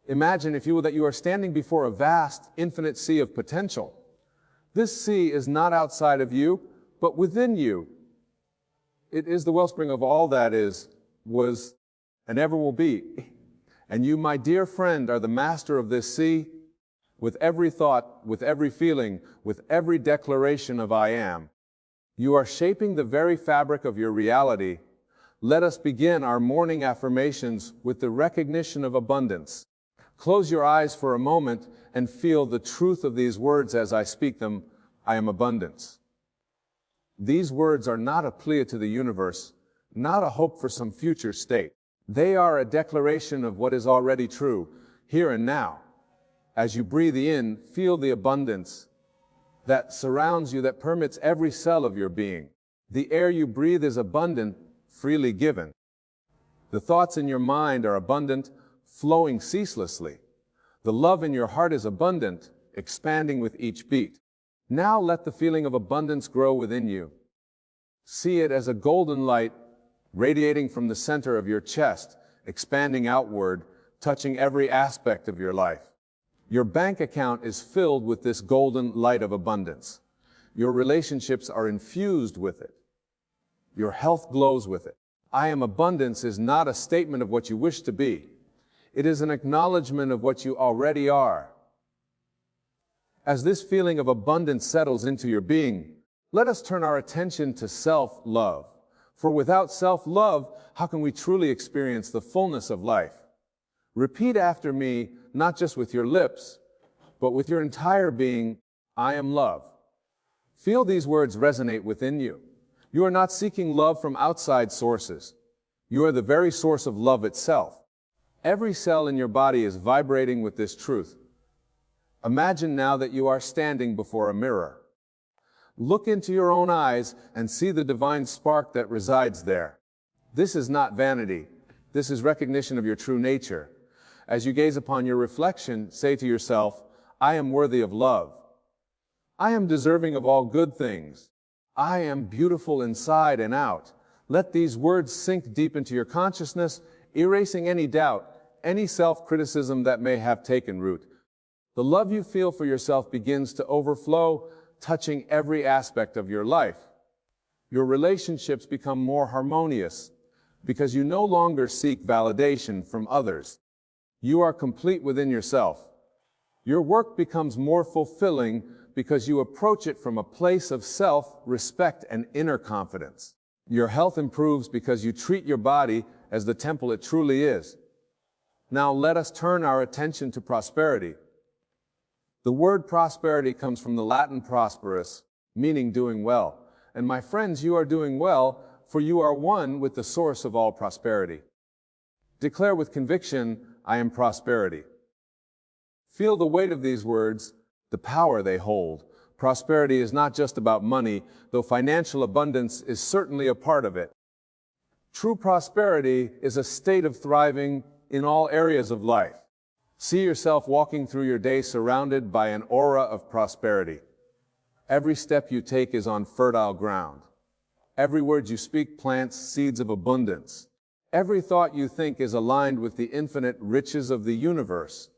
Imagine, if you will, that you are standing before a vast, infinite sea of potential. This sea is not outside of you, but within you. It is the wellspring of all that is, was, and ever will be. And you, my dear friend, are the master of this sea. With every thought, with every feeling, with every declaration of I am, you are shaping the very fabric of your reality. Let us begin our morning affirmations with the recognition of abundance. Close your eyes for a moment and feel the truth of these words as I speak them. I am abundance. These words are not a plea to the universe, not a hope for some future state. They are a declaration of what is already true, here and now. As you breathe in, feel the abundance that surrounds you, that permeates every cell of your being. The air you breathe is abundant, freely given. The thoughts in your mind are abundant, flowing ceaselessly. The love in your heart is abundant, expanding with each beat. Now let the feeling of abundance grow within you. See it as a golden light radiating from the center of your chest, expanding outward, touching every aspect of your life. Your bank account is filled with this golden light of abundance. Your relationships are infused with it. Your health glows with it. I am abundance is not a statement of what you wish to be. It is an acknowledgement of what you already are. As this feeling of abundance settles into your being, let us turn our attention to self-love. For without self-love, how can we truly experience the fullness of life? Repeat after me, not just with your lips, but with your entire being, I am love. Feel these words resonate within you. You are not seeking love from outside sources. You are the very source of love itself. Every cell in your body is vibrating with this truth. Imagine now that you are standing before a mirror. Look into your own eyes and see the divine spark that resides there. This is not vanity. This is recognition of your true nature. As you gaze upon your reflection, say to yourself, I am worthy of love. I am deserving of all good things. I am beautiful inside and out. Let these words sink deep into your consciousness, erasing any doubt, any self-criticism that may have taken root. The love you feel for yourself begins to overflow, touching every aspect of your life. Your relationships become more harmonious because you no longer seek validation from others. You are complete within yourself. Your work becomes more fulfilling because you approach it from a place of self-respect and inner confidence. Your health improves because you treat your body as the temple it truly is. Now let us turn our attention to prosperity. The word prosperity comes from the Latin prosperus, meaning doing well. And my friends, you are doing well, for you are one with the source of all prosperity. Declare with conviction, I am prosperity. Feel the weight of these words, the power they hold. Prosperity is not just about money, though financial abundance is certainly a part of it. True prosperity is a state of thriving in all areas of life. See yourself walking through your day surrounded by an aura of prosperity. Every step you take is on fertile ground. Every word you speak plants seeds of abundance. Every thought you think is aligned with the infinite riches of the universe.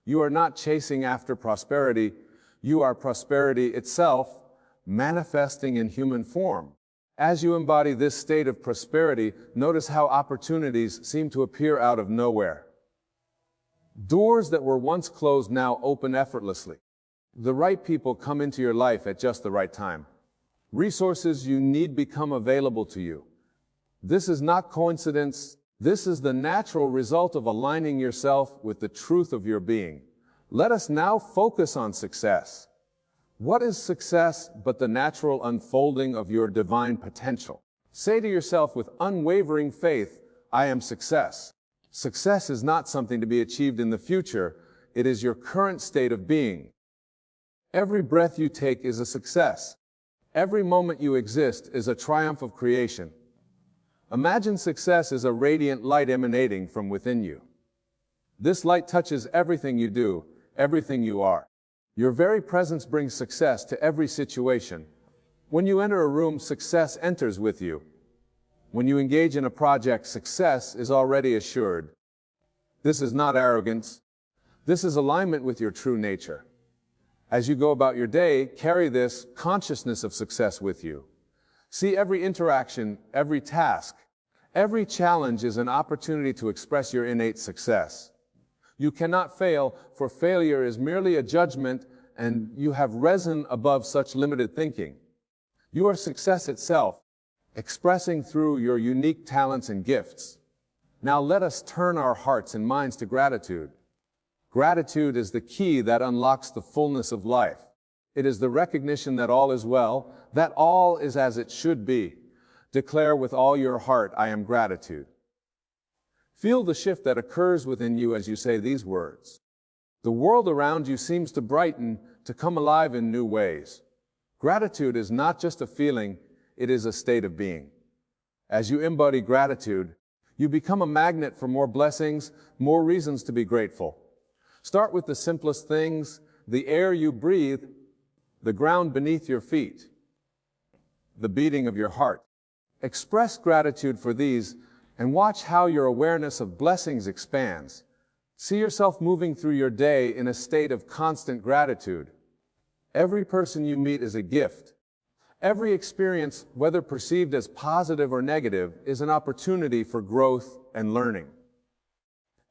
You are not chasing after prosperity. You are prosperity itself, manifesting in human form. As you embody this state of prosperity, notice how opportunities seem to appear out of nowhere. Doors that were once closed now open effortlessly. The right people come into your life at just the right time. Resources you need become available to you. This is not coincidence. This is the natural result of aligning yourself with the truth of your being. Let us now focus on success. What is success but the natural unfolding of your divine potential? Say to yourself with unwavering faith, I am success. Success is not something to be achieved in the future. It is your current state of being. Every breath you take is a success. Every moment you exist is a triumph of creation. Imagine success as a radiant light emanating from within you. This light touches everything you do, everything you are. Your very presence brings success to every situation. When you enter a room, success enters with you. When you engage in a project, success is already assured. This is not arrogance. This is alignment with your true nature. As you go about your day, carry this consciousness of success with you. See every interaction, every task, every challenge is an opportunity to express your innate success. You cannot fail, for failure is merely a judgment, and you have risen above such limited thinking. You are success itself, expressing through your unique talents and gifts. Now let us turn our hearts and minds to gratitude. Gratitude is the key that unlocks the fullness of life. It is the recognition that all is well, that all is as it should be. Declare with all your heart, I am gratitude. Feel the shift that occurs within you as you say these words. The world around you seems to brighten, to come alive in new ways. Gratitude is not just a feeling, it is a state of being. As you embody gratitude, you become a magnet for more blessings, more reasons to be grateful. Start with the simplest things, the air you breathe, the ground beneath your feet, the beating of your heart. Express gratitude for these and watch how your awareness of blessings expands. See yourself moving through your day in a state of constant gratitude. Every person you meet is a gift. Every experience, whether perceived as positive or negative, is an opportunity for growth and learning.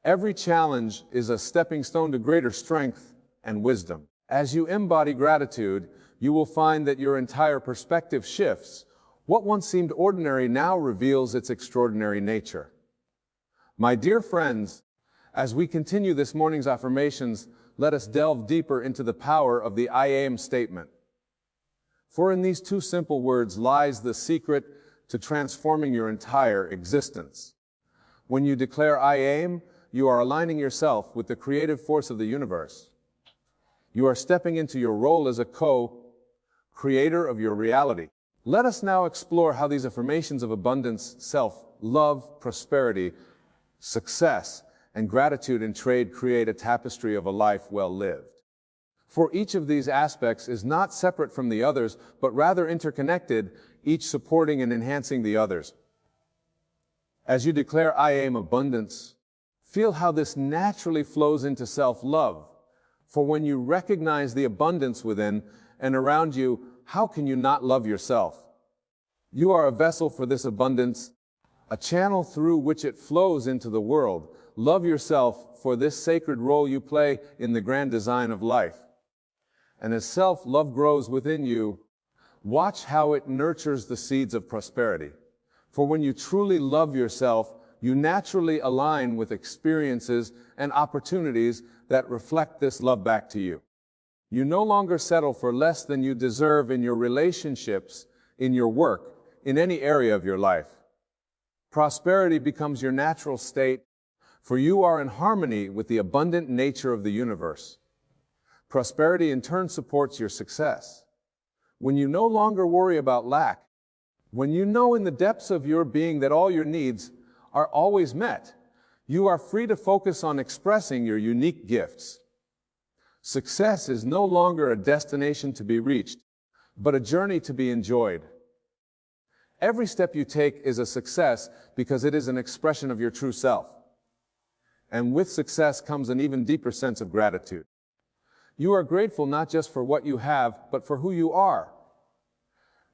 Every challenge is a stepping stone to greater strength and wisdom. As you embody gratitude, you will find that your entire perspective shifts. What once seemed ordinary now reveals its extraordinary nature. My dear friends, as we continue this morning's affirmations, let us delve deeper into the power of the I am statement. For in these two simple words lies the secret to transforming your entire existence. When you declare I am, you are aligning yourself with the creative force of the universe. You are stepping into your role as a co-creator of your reality. Let us now explore how these affirmations of abundance, self-love, prosperity, success, and gratitude in trade create a tapestry of a life well lived. For each of these aspects is not separate from the others, but rather interconnected, each supporting and enhancing the others. As you declare I am abundance, feel how this naturally flows into self-love. For when you recognize the abundance within and around you, how can you not love yourself? You are a vessel for this abundance, a channel through which it flows into the world. Love yourself for this sacred role you play in the grand design of life. And as self-love grows within you, watch how it nurtures the seeds of prosperity. For when you truly love yourself, you naturally align with experiences and opportunities that reflect this love back to you. You no longer settle for less than you deserve in your relationships, in your work, in any area of your life. Prosperity becomes your natural state, for you are in harmony with the abundant nature of the universe. Prosperity in turn supports your success. When you no longer worry about lack, when you know in the depths of your being that all your needs are always met, you are free to focus on expressing your unique gifts. Success is no longer a destination to be reached, but a journey to be enjoyed. Every step you take is a success because it is an expression of your true self. And with success comes an even deeper sense of gratitude. You are grateful not just for what you have, but for who you are.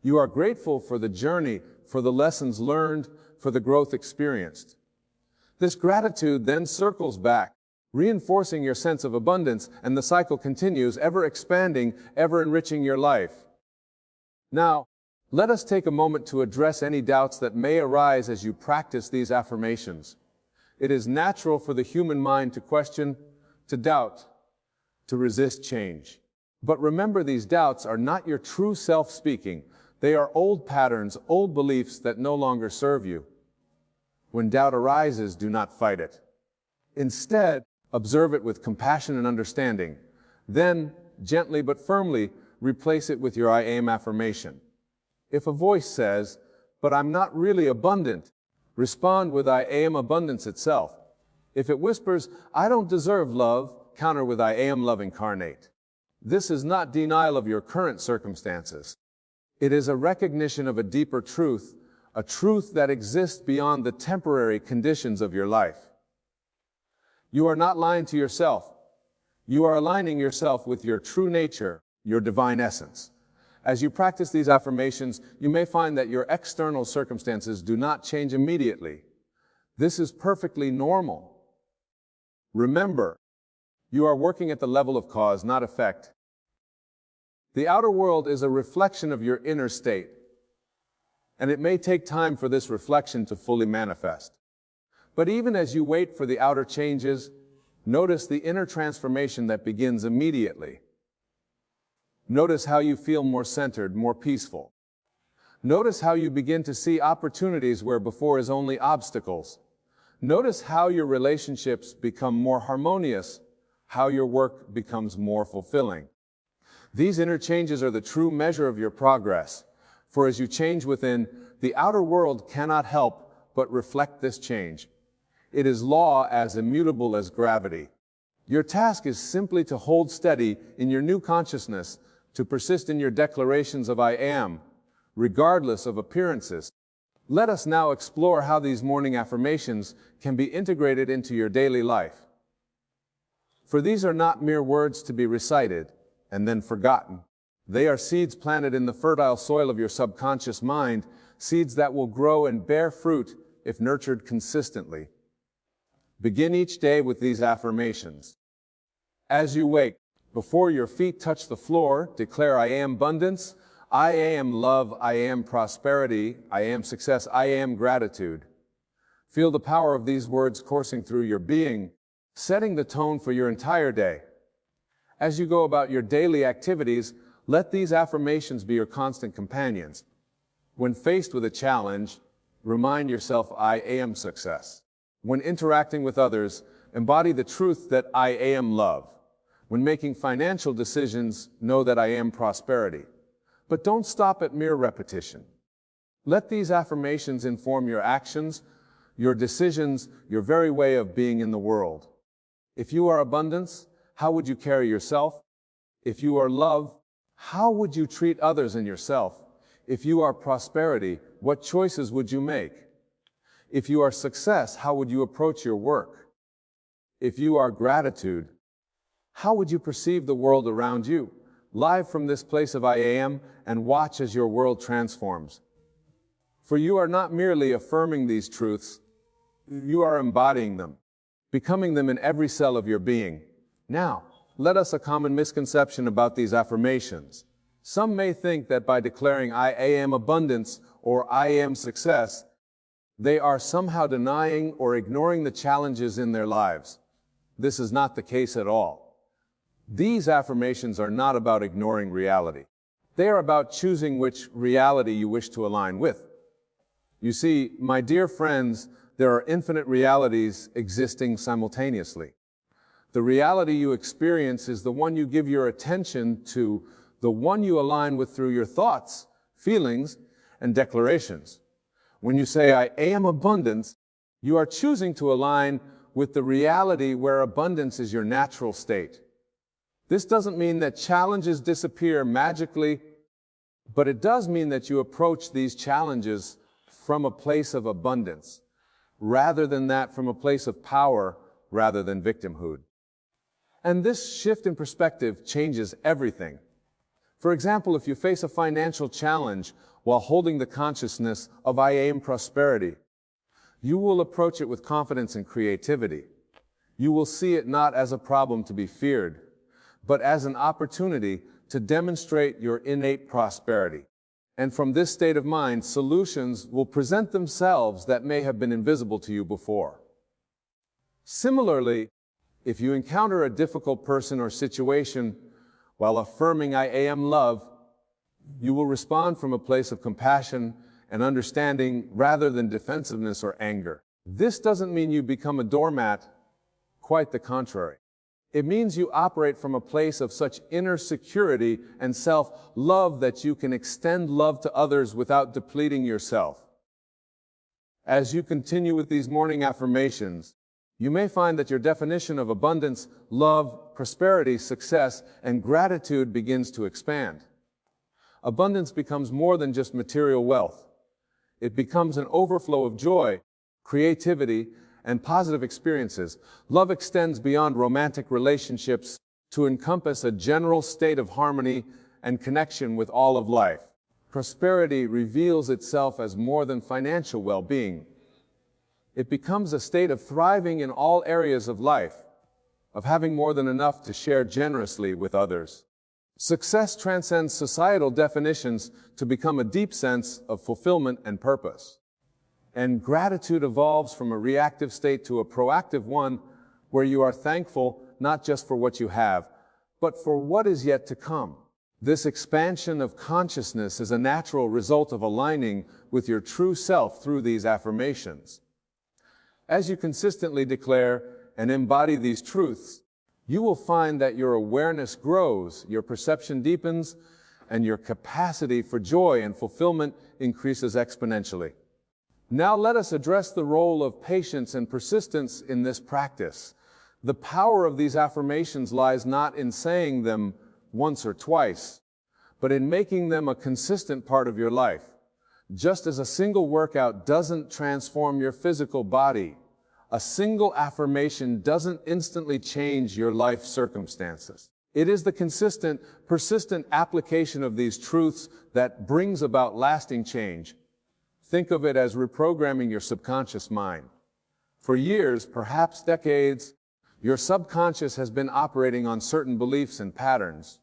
You are grateful for the journey, for the lessons learned, for the growth experienced. This gratitude then circles back, reinforcing your sense of abundance, and the cycle continues, ever expanding, ever enriching your life. Now, let us take a moment to address any doubts that may arise as you practice these affirmations. It is natural for the human mind to question, to doubt, to resist change. But remember, these doubts are not your true self speaking. They are old patterns, old beliefs that no longer serve you. When doubt arises, do not fight it. Instead, observe it with compassion and understanding. Then, gently but firmly, replace it with your I am affirmation. If a voice says, "But I'm not really abundant," respond with I am abundance itself. If it whispers, "I don't deserve love," counter with I am love incarnate. This is not denial of your current circumstances. It is a recognition of a deeper truth, a truth that exists beyond the temporary conditions of your life. You are not lying to yourself. You are aligning yourself with your true nature, your divine essence. As you practice these affirmations, you may find that your external circumstances do not change immediately. This is perfectly normal. Remember, you are working at the level of cause, not effect. The outer world is a reflection of your inner state, and it may take time for this reflection to fully manifest. But even as you wait for the outer changes, notice the inner transformation that begins immediately. Notice how you feel more centered, more peaceful. Notice how you begin to see opportunities where before is only obstacles. Notice how your relationships become more harmonious, how your work becomes more fulfilling. These inner changes are the true measure of your progress, for as you change within, the outer world cannot help but reflect this change. It is law as immutable as gravity. Your task is simply to hold steady in your new consciousness, to persist in your declarations of I am, regardless of appearances. Let us now explore how these morning affirmations can be integrated into your daily life. For these are not mere words to be recited and then forgotten. They are seeds planted in the fertile soil of your subconscious mind, seeds that will grow and bear fruit if nurtured consistently. Begin each day with these affirmations. As you wake, before your feet touch the floor, declare I am abundance, I am love, I am prosperity, I am success, I am gratitude. Feel the power of these words coursing through your being, setting the tone for your entire day. As you go about your daily activities, let these affirmations be your constant companions. When faced with a challenge, remind yourself I am success. When interacting with others, embody the truth that I am love. When making financial decisions, know that I am prosperity. But don't stop at mere repetition. Let these affirmations inform your actions, your decisions, your very way of being in the world. If you are abundance, how would you carry yourself? If you are love, how would you treat others and yourself? If you are prosperity, what choices would you make? If you are success, how would you approach your work? If you are gratitude, how would you perceive the world around you? Live from this place of I am, and watch as your world transforms. For you are not merely affirming these truths, you are embodying them, becoming them in every cell of your being. Now, let us a common misconception about these affirmations. Some may think that by declaring I am abundance or I am success, they are somehow denying or ignoring the challenges in their lives. This is not the case at all. These affirmations are not about ignoring reality. They are about choosing which reality you wish to align with. You see, my dear friends, there are infinite realities existing simultaneously. The reality you experience is the one you give your attention to, the one you align with through your thoughts, feelings, and declarations. When you say, I am abundance, you are choosing to align with the reality where abundance is your natural state. This doesn't mean that challenges disappear magically, but it does mean that you approach these challenges from a place of abundance, rather than that from a place of power, rather than victimhood. And this shift in perspective changes everything. For example, if you face a financial challenge while holding the consciousness of I am prosperity, you will approach it with confidence and creativity. You will see it not as a problem to be feared, but as an opportunity to demonstrate your innate prosperity. And from this state of mind, solutions will present themselves that may have been invisible to you before. Similarly, if you encounter a difficult person or situation while affirming I am love, you will respond from a place of compassion and understanding rather than defensiveness or anger. This doesn't mean you become a doormat, quite the contrary. It means you operate from a place of such inner security and self-love that you can extend love to others without depleting yourself. As you continue with these morning affirmations, you may find that your definition of abundance, love, prosperity, success, and gratitude begins to expand. Abundance becomes more than just material wealth. It becomes an overflow of joy, creativity, and positive experiences. Love extends beyond romantic relationships to encompass a general state of harmony and connection with all of life. Prosperity reveals itself as more than financial well-being. It becomes a state of thriving in all areas of life, of having more than enough to share generously with others. Success transcends societal definitions to become a deep sense of fulfillment and purpose. And gratitude evolves from a reactive state to a proactive one, where you are thankful not just for what you have, but for what is yet to come. This expansion of consciousness is a natural result of aligning with your true self through these affirmations. As you consistently declare and embody these truths, you will find that your awareness grows, your perception deepens, and your capacity for joy and fulfillment increases exponentially. Now let us address the role of patience and persistence in this practice. The power of these affirmations lies not in saying them once or twice, but in making them a consistent part of your life. Just as a single workout doesn't transform your physical body, a single affirmation doesn't instantly change your life circumstances. It is the consistent, persistent application of these truths that brings about lasting change. Think of it as reprogramming your subconscious mind. For years, perhaps decades, your subconscious has been operating on certain beliefs and patterns.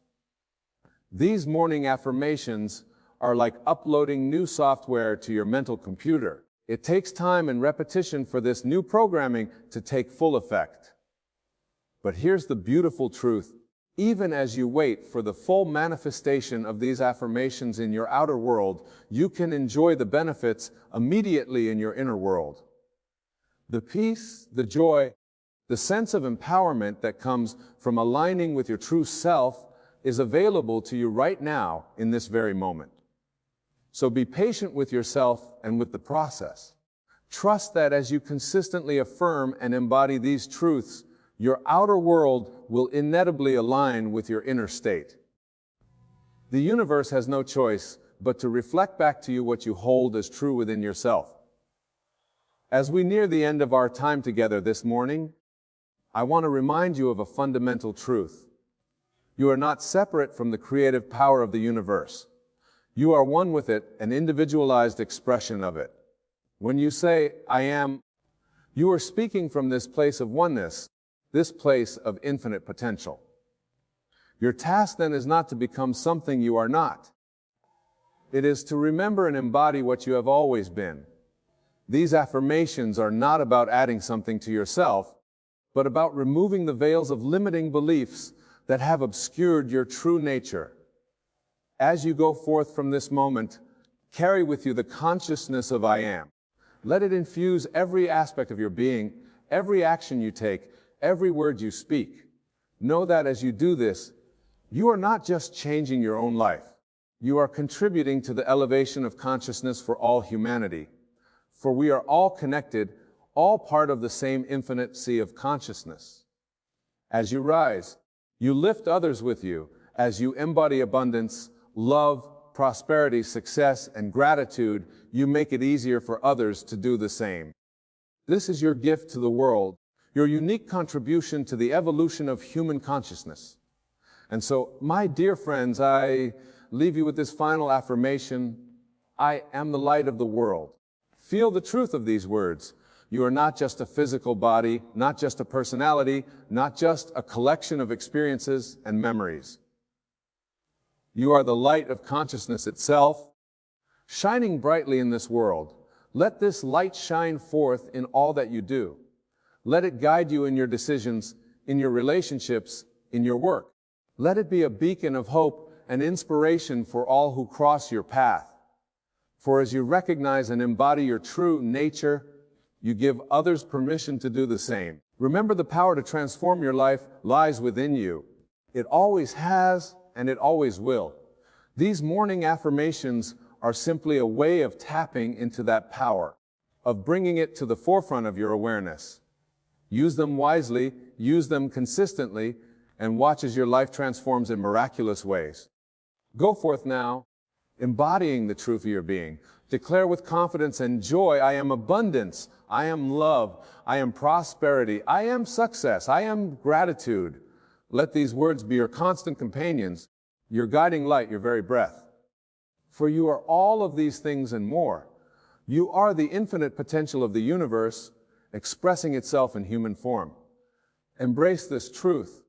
These morning affirmations are like uploading new software to your mental computer. It takes time and repetition for this new programming to take full effect. But here's the beautiful truth. Even as you wait for the full manifestation of these affirmations in your outer world, you can enjoy the benefits immediately in your inner world. The peace, the joy, the sense of empowerment that comes from aligning with your true self is available to you right now in this very moment. So be patient with yourself and with the process. Trust that as you consistently affirm and embody these truths, your outer world will inevitably align with your inner state. The universe has no choice but to reflect back to you what you hold as true within yourself. As we near the end of our time together this morning, I want to remind you of a fundamental truth. You are not separate from the creative power of the universe. You are one with it, an individualized expression of it. When you say, I am, you are speaking from this place of oneness, this place of infinite potential. Your task then is not to become something you are not. It is to remember and embody what you have always been. These affirmations are not about adding something to yourself, but about removing the veils of limiting beliefs that have obscured your true nature. As you go forth from this moment, carry with you the consciousness of I am. Let it infuse every aspect of your being, every action you take, every word you speak. Know that as you do this, you are not just changing your own life. You are contributing to the elevation of consciousness for all humanity. For we are all connected, all part of the same infinite sea of consciousness. As you rise, you lift others with you. As you embody abundance, love, prosperity, success, and gratitude, you make it easier for others to do the same. This is your gift to the world, your unique contribution to the evolution of human consciousness. And so, my dear friends, I leave you with this final affirmation. I am the light of the world. Feel the truth of these words. You are not just a physical body, not just a personality, not just a collection of experiences and memories. You are the light of consciousness itself, shining brightly in this world. Let this light shine forth in all that you do. Let it guide you in your decisions, in your relationships, in your work. Let it be a beacon of hope and inspiration for all who cross your path. For as you recognize and embody your true nature, you give others permission to do the same. Remember, the power to transform your life lies within you. It always has, and it always will. These morning affirmations are simply a way of tapping into that power, of bringing it to the forefront of your awareness. Use them wisely, use them consistently, and watch as your life transforms in miraculous ways. Go forth now, embodying the truth of your being. Declare with confidence and joy, I am abundance, I am love, I am prosperity, I am success, I am gratitude. Let these words be your constant companions, your guiding light, your very breath. For you are all of these things and more. You are the infinite potential of the universe, expressing itself in human form. Embrace this truth.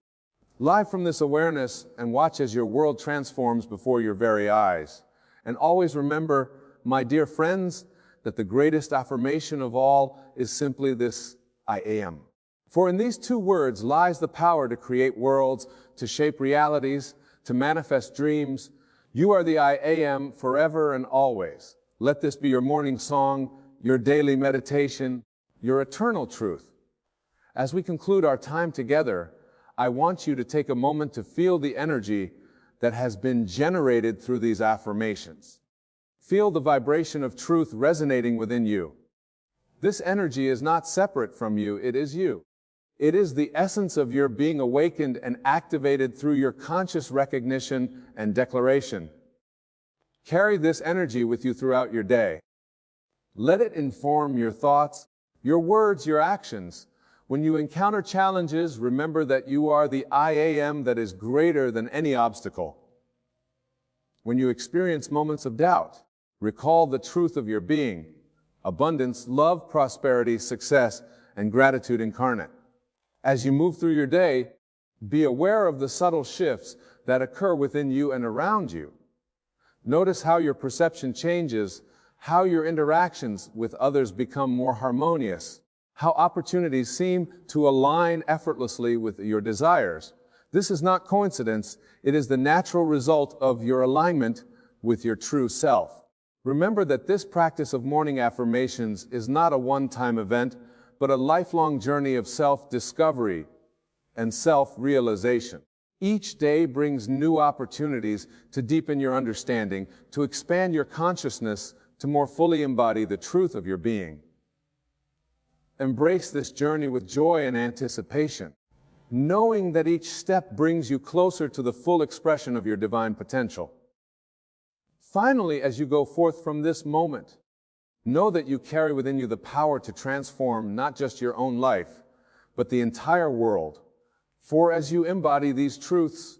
Live from this awareness and watch as your world transforms before your very eyes. And always remember, my dear friends, that the greatest affirmation of all is simply this: I am. For in these two words lies the power to create worlds, to shape realities, to manifest dreams. You are the I am forever and always. Let this be your morning song, your daily meditation, your eternal truth. As we conclude our time together, I want you to take a moment to feel the energy that has been generated through these affirmations. Feel the vibration of truth resonating within you. This energy is not separate from you, it is you. It is the essence of your being awakened and activated through your conscious recognition and declaration. Carry this energy with you throughout your day. Let it inform your thoughts, your words, your actions. When you encounter challenges, remember that you are the I am that is greater than any obstacle. When you experience moments of doubt, recall the truth of your being: abundance, love, prosperity, success, and gratitude incarnate. As you move through your day, be aware of the subtle shifts that occur within you and around you. Notice how your perception changes, how your interactions with others become more harmonious, how opportunities seem to align effortlessly with your desires. This is not coincidence, it is the natural result of your alignment with your true self. Remember that this practice of morning affirmations is not a one-time event, but a lifelong journey of self-discovery and self-realization. Each day brings new opportunities to deepen your understanding, to expand your consciousness, to more fully embody the truth of your being. Embrace this journey with joy and anticipation, knowing that each step brings you closer to the full expression of your divine potential. Finally, as you go forth from this moment, know that you carry within you the power to transform not just your own life, but the entire world. For as you embody these truths,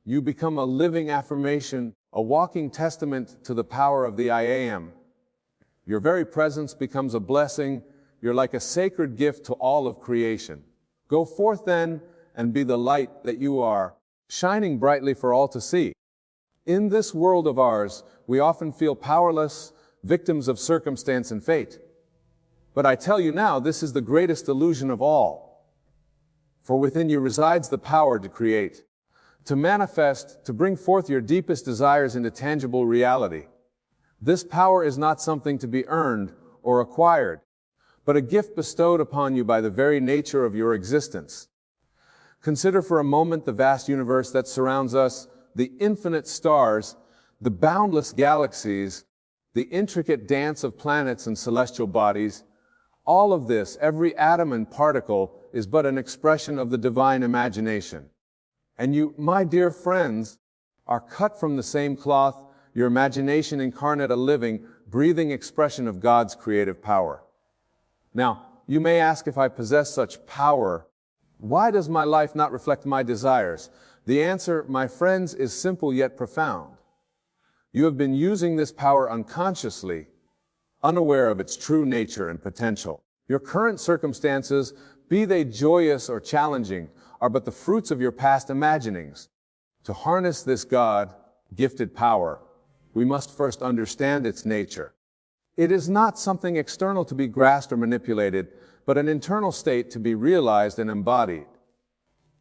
you become a living affirmation, a walking testament to the power of the I am. Your very presence becomes a blessing. You're like a sacred gift to all of creation. Go forth then and be the light that you are, shining brightly for all to see. In this world of ours, we often feel powerless, victims of circumstance and fate. But I tell you now, this is the greatest illusion of all. For within you resides the power to create, to manifest, to bring forth your deepest desires into tangible reality. This power is not something to be earned or acquired, but a gift bestowed upon you by the very nature of your existence. Consider for a moment the vast universe that surrounds us, the infinite stars, the boundless galaxies, the intricate dance of planets and celestial bodies. All of this, every atom and particle, is but an expression of the divine imagination. And you, my dear friends, are cut from the same cloth, your imagination incarnate a living, breathing expression of God's creative power. Now, you may ask, if I possess such power, why does my life not reflect my desires? The answer, my friends, is simple yet profound. You have been using this power unconsciously, unaware of its true nature and potential. Your current circumstances, be they joyous or challenging, are but the fruits of your past imaginings. To harness this God-gifted power, we must first understand its nature. It is not something external to be grasped or manipulated, but an internal state to be realized and embodied.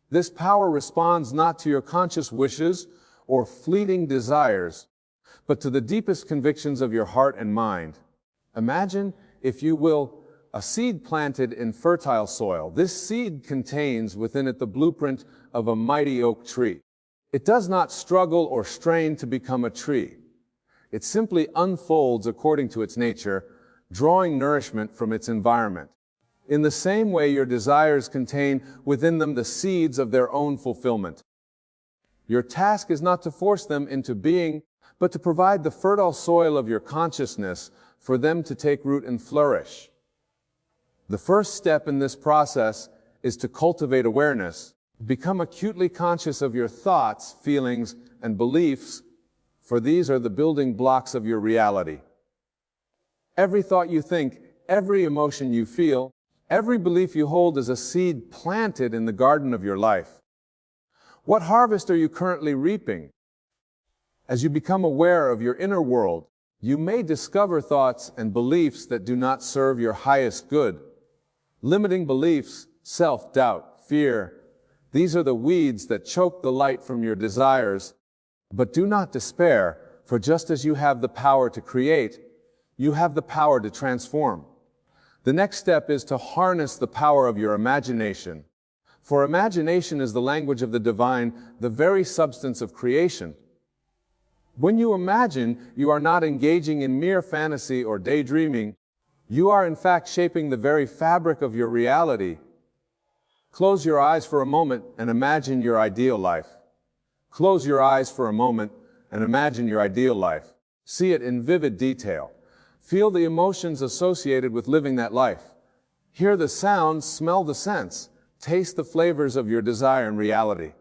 This power responds not to your conscious wishes or fleeting desires, but to the deepest convictions of your heart and mind. Imagine, if you will, a seed planted in fertile soil. This seed contains within it the blueprint of a mighty oak tree. It does not struggle or strain to become a tree. It simply unfolds according to its nature, drawing nourishment from its environment. In the same way, your desires contain within them the seeds of their own fulfillment. Your task is not to force them into being, but to provide the fertile soil of your consciousness for them to take root and flourish. The first step in this process is to cultivate awareness, Become acutely conscious of your thoughts, feelings, and beliefs, for these are the building blocks of your reality. Every thought you think, every emotion you feel, every belief you hold is a seed planted in the garden of your life. What harvest are you currently reaping? As you become aware of your inner world, you may discover thoughts and beliefs that do not serve your highest good. Limiting beliefs, self-doubt, fear, these are the weeds that choke the light from your desires. But do not despair, for just as you have the power to create, you have the power to transform. The next step is to harness the power of your imagination. For imagination is the language of the divine, the very substance of creation. When you imagine, you are not engaging in mere fantasy or daydreaming. You are in fact shaping the very fabric of your reality. Close your eyes for a moment and imagine your ideal life. Close your eyes for a moment and imagine your ideal life. See it in vivid detail. Feel the emotions associated with living that life. Hear the sounds, smell the scents, taste the flavors of your desire and reality.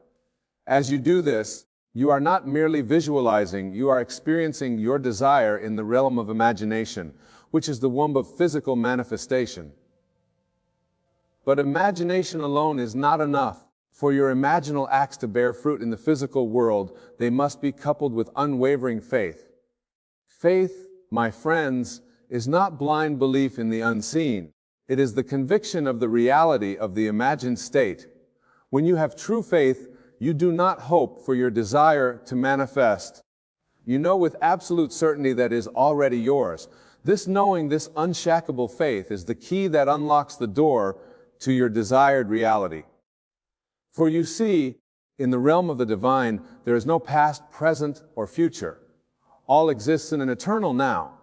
As you do this, you are not merely visualizing, you are experiencing your desire in the realm of imagination, which is the womb of physical manifestation. But imagination alone is not enough. For your imaginal acts to bear fruit in the physical world, they must be coupled with unwavering faith. Faith, my friends, is not blind belief in the unseen. It is the conviction of the reality of the imagined state. When you have true faith, you do not hope for your desire to manifest. You know with absolute certainty that is already yours. This knowing, this unshakable faith, is the key that unlocks the door to your desired reality. For you see, in the realm of the divine, there is no past, present, or future. All exists in an eternal now.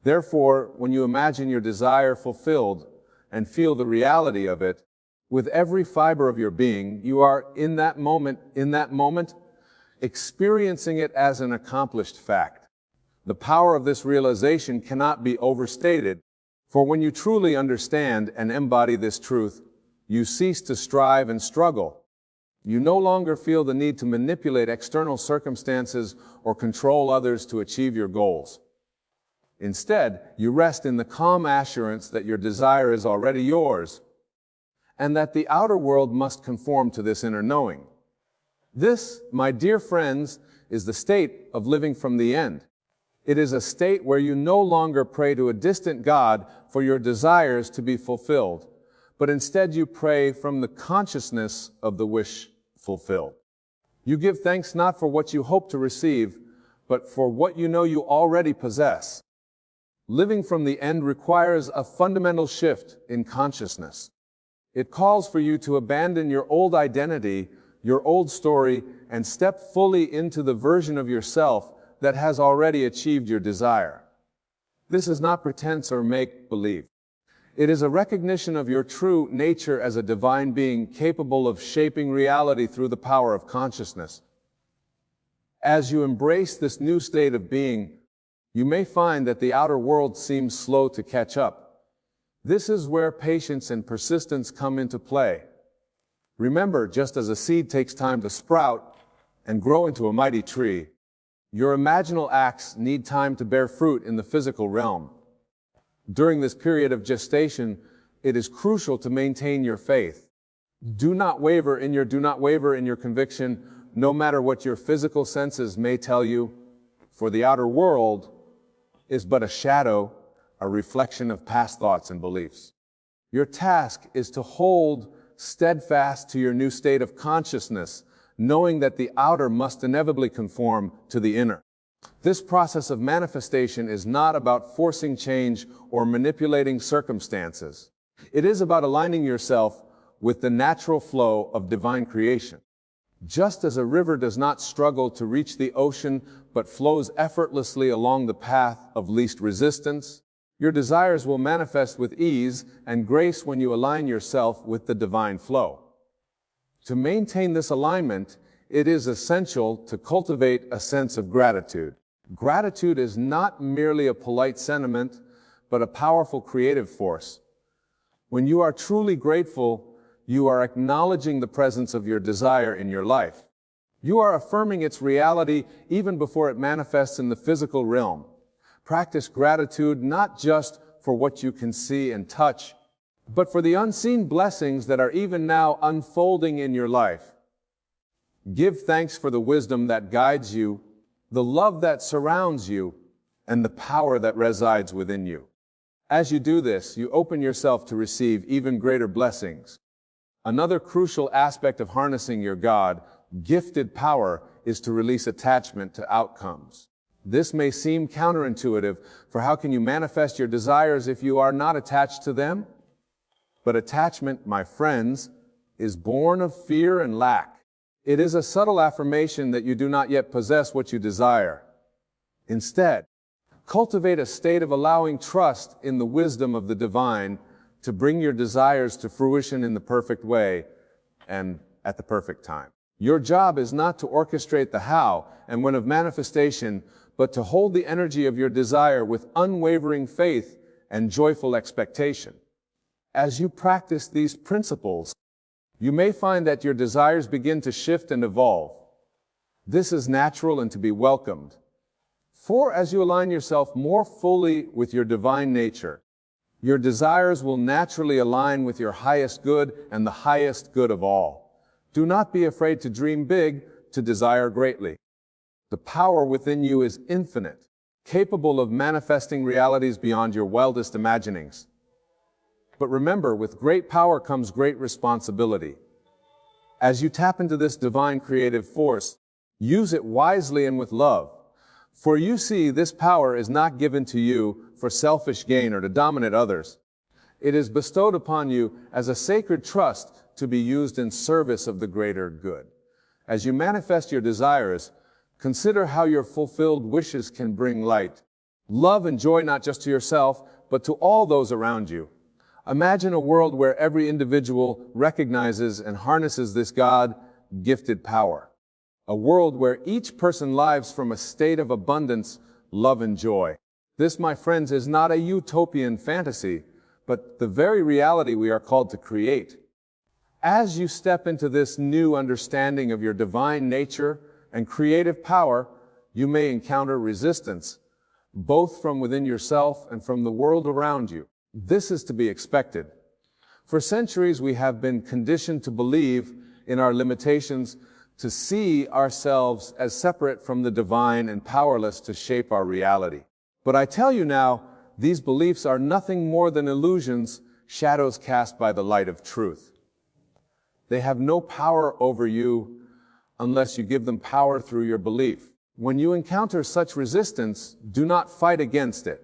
Therefore, when you imagine your desire fulfilled and feel the reality of it, with every fiber of your being, you are in that moment, experiencing it as an accomplished fact. The power of this realization cannot be overstated, for when you truly understand and embody this truth, you cease to strive and struggle. You no longer feel the need to manipulate external circumstances or control others to achieve your goals. Instead, you rest in the calm assurance that your desire is already yours, and that the outer world must conform to this inner knowing. This, my dear friends, is the state of living from the end. It is a state where you no longer pray to a distant God for your desires to be fulfilled, but instead you pray from the consciousness of the wish fulfilled. You give thanks not for what you hope to receive, but for what you know you already possess. Living from the end requires a fundamental shift in consciousness. It calls for you to abandon your old identity, your old story, and step fully into the version of yourself that has already achieved your desire. This is not pretense or make-believe. It is a recognition of your true nature as a divine being capable of shaping reality through the power of consciousness. As you embrace this new state of being, you may find that the outer world seems slow to catch up. This is where patience and persistence come into play. Remember, just as a seed takes time to sprout and grow into a mighty tree, your imaginal acts need time to bear fruit in the physical realm. During this period of gestation, it is crucial to maintain your faith. Do not waver in your conviction, no matter what your physical senses may tell you, for the outer world is but a shadow, a reflection of past thoughts and beliefs. Your task is to hold steadfast to your new state of consciousness, knowing that the outer must inevitably conform to the inner. This process of manifestation is not about forcing change or manipulating circumstances. It is about aligning yourself with the natural flow of divine creation. Just as a river does not struggle to reach the ocean, but flows effortlessly along the path of least resistance, your desires will manifest with ease and grace when you align yourself with the divine flow. To maintain this alignment, it is essential to cultivate a sense of gratitude. Gratitude is not merely a polite sentiment, but a powerful creative force. When you are truly grateful, You are acknowledging the presence of your desire in your life. You are affirming its reality even before it manifests in the physical realm. Practice gratitude not just for what you can see and touch, but for the unseen blessings that are even now unfolding in your life. Give thanks for the wisdom that guides you, the love that surrounds you, and the power that resides within you. As you do this, you open yourself to receive even greater blessings. Another crucial aspect of harnessing your God-gifted power is to release attachment to outcomes. This may seem counterintuitive, for how can you manifest your desires if you are not attached to them? But attachment, my friends, is born of fear and lack. It is a subtle affirmation that you do not yet possess what you desire. Instead, cultivate a state of allowing trust in the wisdom of the divine to bring your desires to fruition in the perfect way and at the perfect time. Your job is not to orchestrate the how and when of manifestation, but to hold the energy of your desire with unwavering faith and joyful expectation. As you practice these principles, you may find that your desires begin to shift and evolve. This is natural and to be welcomed. For as you align yourself more fully with your divine nature, your desires will naturally align with your highest good and the highest good of all. Do not be afraid to dream big, to desire greatly. The power within you is infinite, capable of manifesting realities beyond your wildest imaginings. But remember, with great power comes great responsibility. As you tap into this divine creative force, use it wisely and with love. For you see, this power is not given to you for selfish gain or to dominate others. It is bestowed upon you as a sacred trust to be used in service of the greater good. As you manifest your desires, consider how your fulfilled wishes can bring light, love and joy not just to yourself, but to all those around you. Imagine a world where every individual recognizes and harnesses this God-gifted power. A world where each person lives from a state of abundance, love, and joy. This, my friends, is not a utopian fantasy, but the very reality we are called to create. As you step into this new understanding of your divine nature and creative power, you may encounter resistance, both from within yourself and from the world around you. This is to be expected. For centuries, we have been conditioned to believe in our limitations, to see ourselves as separate from the divine and powerless to shape our reality. But I tell you now, these beliefs are nothing more than illusions, shadows cast by the light of truth. They have no power over you unless you give them power through your belief. When you encounter such resistance, do not fight against it.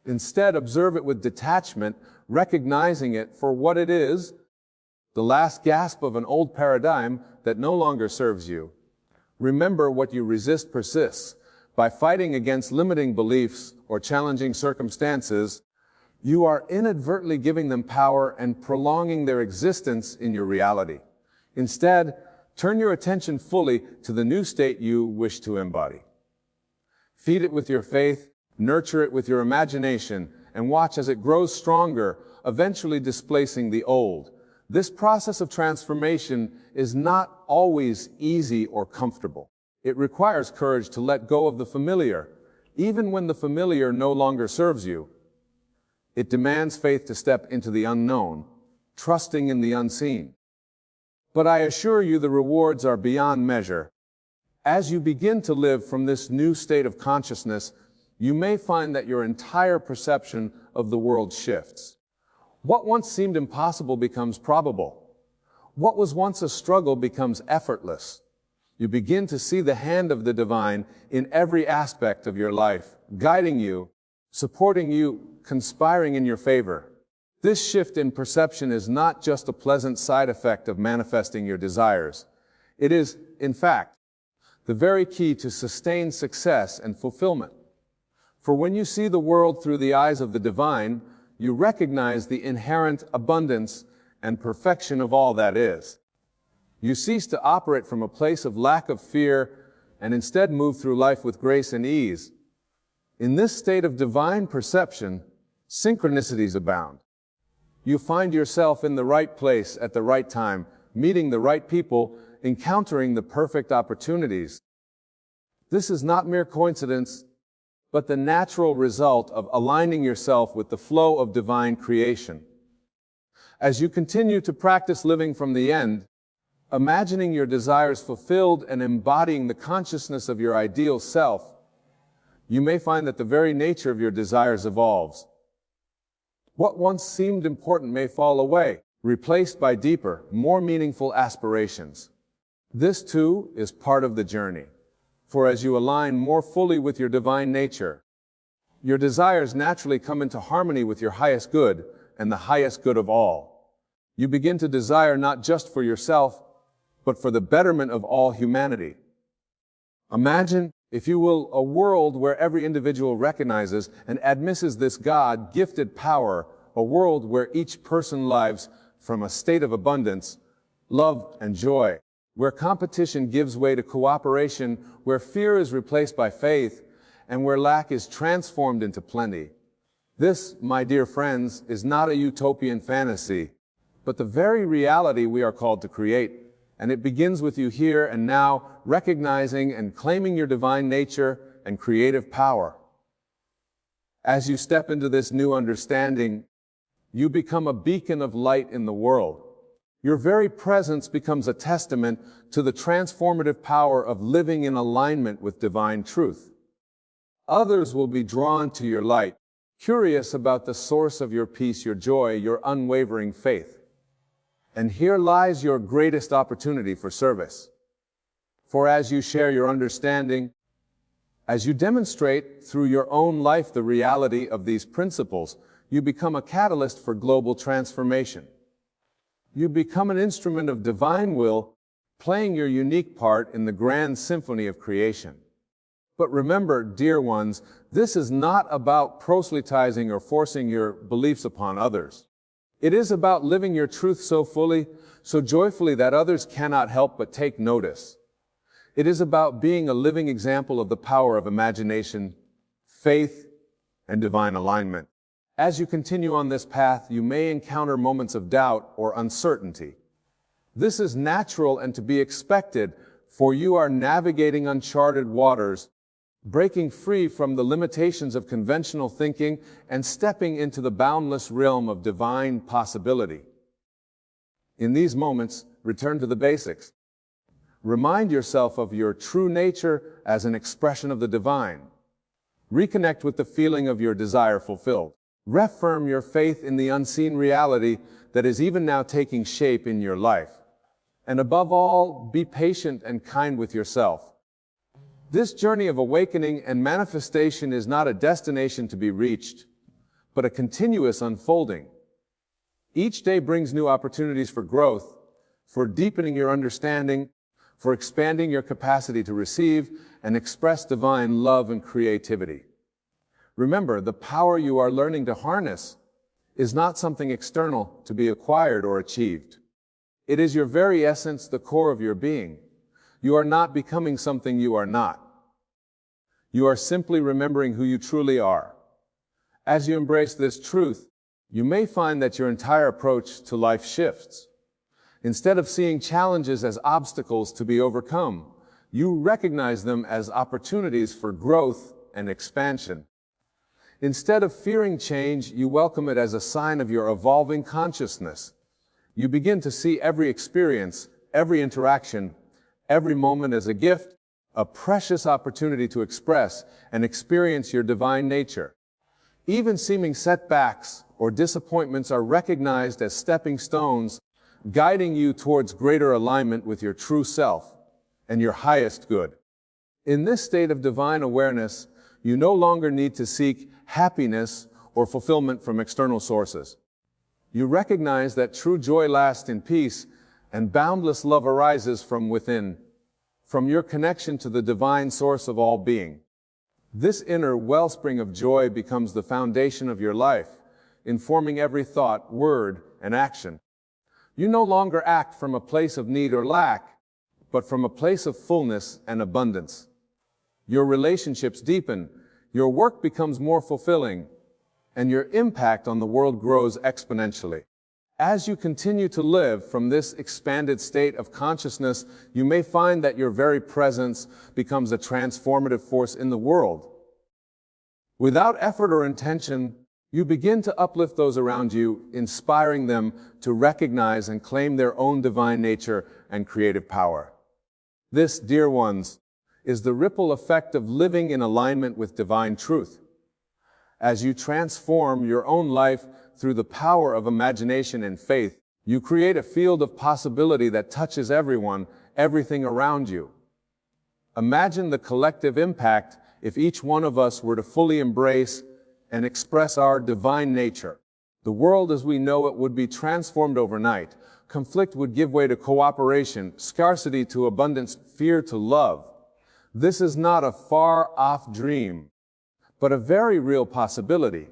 Instead, observe it with detachment, recognizing it for what it is, the last gasp of an old paradigm that no longer serves you. Remember, what you resist persists. By fighting against limiting beliefs or challenging circumstances, you are inadvertently giving them power and prolonging their existence in your reality. Instead, turn your attention fully to the new state you wish to embody. Feed it with your faith, nurture it with your imagination, and watch as it grows stronger, eventually displacing the old. This process of transformation is not always easy or comfortable. It requires courage to let go of the familiar, even when the familiar no longer serves you. It demands faith to step into the unknown, trusting in the unseen. But I assure you the rewards are beyond measure. As you begin to live from this new state of consciousness, you may find that your entire perception of the world shifts. What once seemed impossible becomes probable. What was once a struggle becomes effortless. You begin to see the hand of the divine in every aspect of your life, guiding you, supporting you, conspiring in your favor. This shift in perception is not just a pleasant side effect of manifesting your desires. It is, in fact, the very key to sustained success and fulfillment. For when you see the world through the eyes of the divine, you recognize the inherent abundance and perfection of all that is. You cease to operate from a place of lack of fear and instead move through life with grace and ease. In this state of divine perception, synchronicities abound. You find yourself in the right place at the right time, meeting the right people, encountering the perfect opportunities. This is not mere coincidence, but the natural result of aligning yourself with the flow of divine creation. As you continue to practice living from the end, imagining your desires fulfilled and embodying the consciousness of your ideal self, you may find that the very nature of your desires evolves. What once seemed important may fall away, replaced by deeper, more meaningful aspirations. This, too, is part of the journey. For as you align more fully with your divine nature, your desires naturally come into harmony with your highest good and the highest good of all. You begin to desire not just for yourself, but for the betterment of all humanity. Imagine, if you will, a world where every individual recognizes and admits this God-gifted power, a world where each person lives from a state of abundance, love, and joy, where competition gives way to cooperation, where fear is replaced by faith, and where lack is transformed into plenty. This, my dear friends, is not a utopian fantasy, but the very reality we are called to create. And it begins with you here and now, recognizing and claiming your divine nature and creative power. As you step into this new understanding, you become a beacon of light in the world. Your very presence becomes a testament to the transformative power of living in alignment with divine truth. Others will be drawn to your light, curious about the source of your peace, your joy, your unwavering faith. And here lies your greatest opportunity for service. For as you share your understanding, as you demonstrate through your own life the reality of these principles, you become a catalyst for global transformation. You become an instrument of divine will, playing your unique part in the grand symphony of creation. But remember, dear ones, this is not about proselytizing or forcing your beliefs upon others. It is about living your truth so fully, so joyfully that others cannot help but take notice. It is about being a living example of the power of imagination, faith, and divine alignment. As you continue on this path, you may encounter moments of doubt or uncertainty. This is natural and to be expected, for you are navigating uncharted waters, breaking free from the limitations of conventional thinking and stepping into the boundless realm of divine possibility. In these moments, return to the basics. Remind yourself of your true nature as an expression of the divine. Reconnect with the feeling of your desire fulfilled. Reaffirm your faith in the unseen reality that is even now taking shape in your life. And above all, be patient and kind with yourself. This journey of awakening and manifestation is not a destination to be reached, but a continuous unfolding. Each day brings new opportunities for growth, for deepening your understanding, for expanding your capacity to receive and express divine love and creativity. Remember, the power you are learning to harness is not something external to be acquired or achieved. It is your very essence, the core of your being. You are not becoming something you are not. You are simply remembering who you truly are. As you embrace this truth, you may find that your entire approach to life shifts. Instead of seeing challenges as obstacles to be overcome, you recognize them as opportunities for growth and expansion. Instead of fearing change, you welcome it as a sign of your evolving consciousness. You begin to see every experience, every interaction, every moment as a gift, a precious opportunity to express and experience your divine nature. Even seeming setbacks or disappointments are recognized as stepping stones, guiding you towards greater alignment with your true self and your highest good. In this state of divine awareness, you no longer need to seek happiness or fulfillment from external sources. You recognize that true joy lasts in peace and boundless love arises from within, from your connection to the divine source of all being. This inner wellspring of joy becomes the foundation of your life, informing every thought, word, and action. You no longer act from a place of need or lack, but from a place of fullness and abundance. Your relationships deepen, your work becomes more fulfilling, and your impact on the world grows exponentially. As you continue to live from this expanded state of consciousness, you may find that your very presence becomes a transformative force in the world. Without effort or intention, you begin to uplift those around you, inspiring them to recognize and claim their own divine nature and creative power. This, dear ones, is the ripple effect of living in alignment with divine truth. As you transform your own life through the power of imagination and faith, you create a field of possibility that touches everyone, everything around you. Imagine the collective impact if each one of us were to fully embrace and express our divine nature. The world as we know it would be transformed overnight. Conflict would give way to cooperation, scarcity to abundance, fear to love. This is not a far-off dream, but a very real possibility.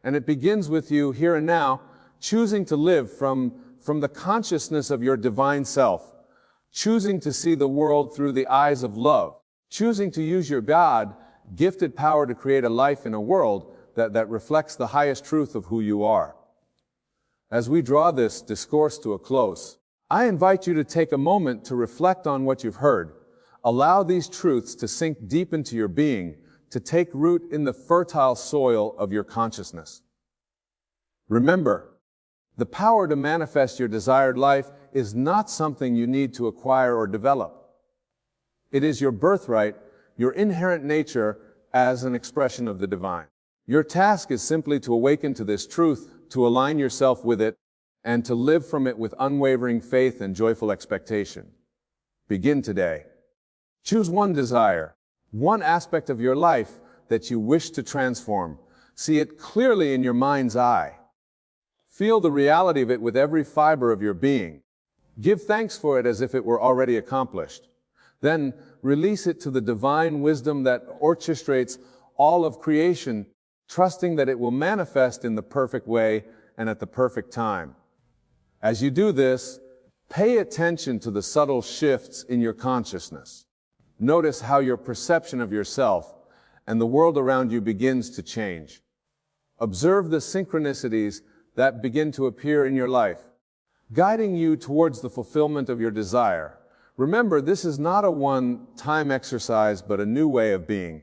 And it begins with you here and now, choosing to live from the consciousness of your divine self, choosing to see the world through the eyes of love, choosing to use your God-gifted power to create a life in a world that reflects the highest truth of who you are. As we draw this discourse to a close, I invite you to take a moment to reflect on what you've heard. Allow these truths to sink deep into your being, to take root in the fertile soil of your consciousness. Remember, the power to manifest your desired life is not something you need to acquire or develop. It is your birthright, your inherent nature as an expression of the divine. Your task is simply to awaken to this truth, to align yourself with it, and to live from it with unwavering faith and joyful expectation. Begin today. Choose one desire, one aspect of your life that you wish to transform. See it clearly in your mind's eye. Feel the reality of it with every fiber of your being. Give thanks for it as if it were already accomplished. Then release it to the divine wisdom that orchestrates all of creation, trusting that it will manifest in the perfect way and at the perfect time. As you do this, pay attention to the subtle shifts in your consciousness. Notice how your perception of yourself and the world around you begins to change. Observe the synchronicities that begin to appear in your life, guiding you towards the fulfillment of your desire. Remember, this is not a one-time exercise, but a new way of being.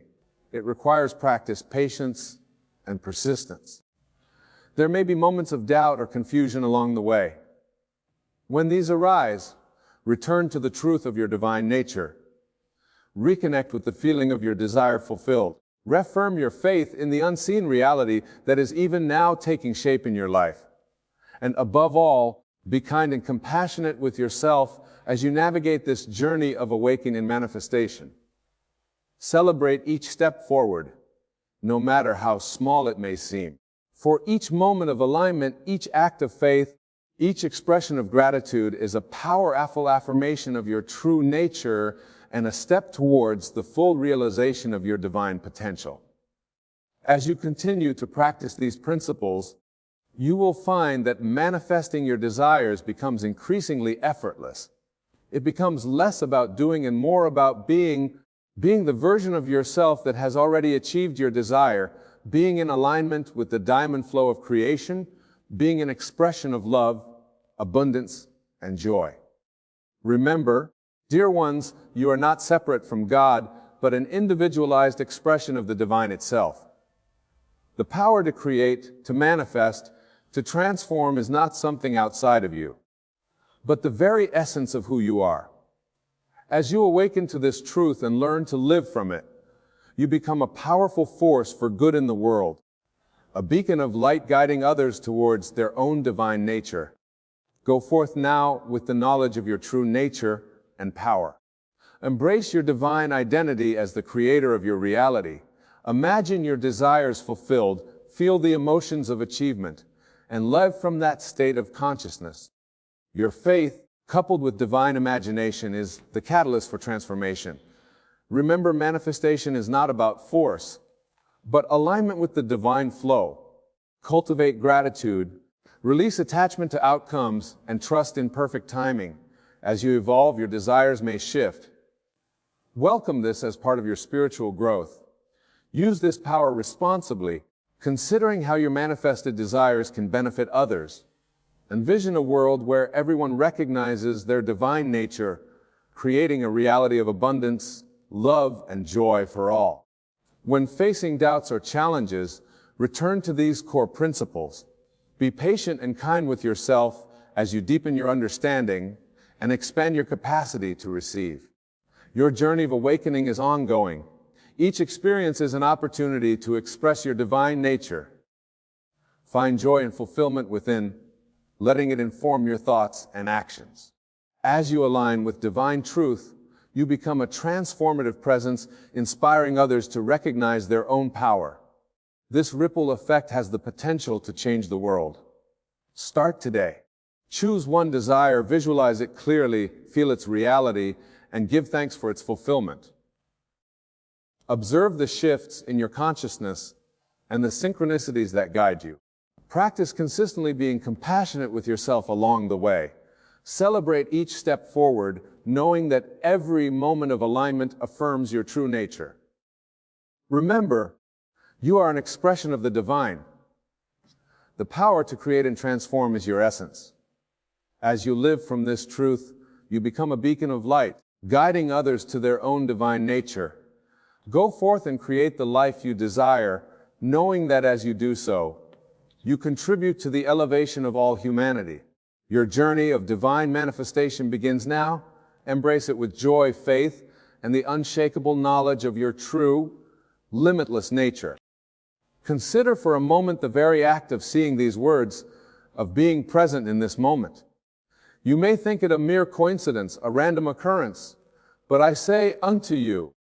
It requires practice, patience, and persistence. There may be moments of doubt or confusion along the way. When these arise, return to the truth of your divine nature. Reconnect with the feeling of your desire fulfilled. Reaffirm your faith in the unseen reality that is even now taking shape in your life. And above all, be kind and compassionate with yourself as you navigate this journey of awakening and manifestation. Celebrate each step forward, no matter how small it may seem. For each moment of alignment, each act of faith, each expression of gratitude is a powerful affirmation of your true nature and a step towards the full realization of your divine potential. As you continue to practice these principles, you will find that manifesting your desires becomes increasingly effortless. It becomes less about doing and more about being the version of yourself that has already achieved your desire, being in alignment with the diamond flow of creation, being an expression of love, abundance, and joy. Remember, dear ones, you are not separate from God, but an individualized expression of the divine itself. The power to create, to manifest, to transform is not something outside of you, but the very essence of who you are. As you awaken to this truth and learn to live from it, you become a powerful force for good in the world, a beacon of light guiding others towards their own divine nature. Go forth now with the knowledge of your true nature and power. Embrace your divine identity as the creator of your reality. Imagine your desires fulfilled, feel the emotions of achievement, and live from that state of consciousness. Your faith, coupled with divine imagination, is the catalyst for transformation. Remember, manifestation is not about force, but alignment with the divine flow. Cultivate gratitude, release attachment to outcomes, and trust in perfect timing. As you evolve, your desires may shift. Welcome this as part of your spiritual growth. Use this power responsibly, considering how your manifested desires can benefit others. Envision a world where everyone recognizes their divine nature, creating a reality of abundance, love, and joy for all. When facing doubts or challenges, return to these core principles. Be patient and kind with yourself as you deepen your understanding and expand your capacity to receive. Your journey of awakening is ongoing. Each experience is an opportunity to express your divine nature. Find joy and fulfillment within, letting it inform your thoughts and actions. As you align with divine truth, you become a transformative presence, inspiring others to recognize their own power. This ripple effect has the potential to change the world. Start today. Choose one desire, visualize it clearly, feel its reality, and give thanks for its fulfillment. Observe the shifts in your consciousness and the synchronicities that guide you. Practice consistently being compassionate with yourself along the way. Celebrate each step forward, knowing that every moment of alignment affirms your true nature. Remember, you are an expression of the divine. The power to create and transform is your essence. As you live from this truth, you become a beacon of light, guiding others to their own divine nature. Go forth and create the life you desire, knowing that as you do so, you contribute to the elevation of all humanity. Your journey of divine manifestation begins now. Embrace it with joy, faith, and the unshakable knowledge of your true, limitless nature. Consider for a moment the very act of seeing these words, of being present in this moment. You may think it a mere coincidence, a random occurrence, but I say unto you,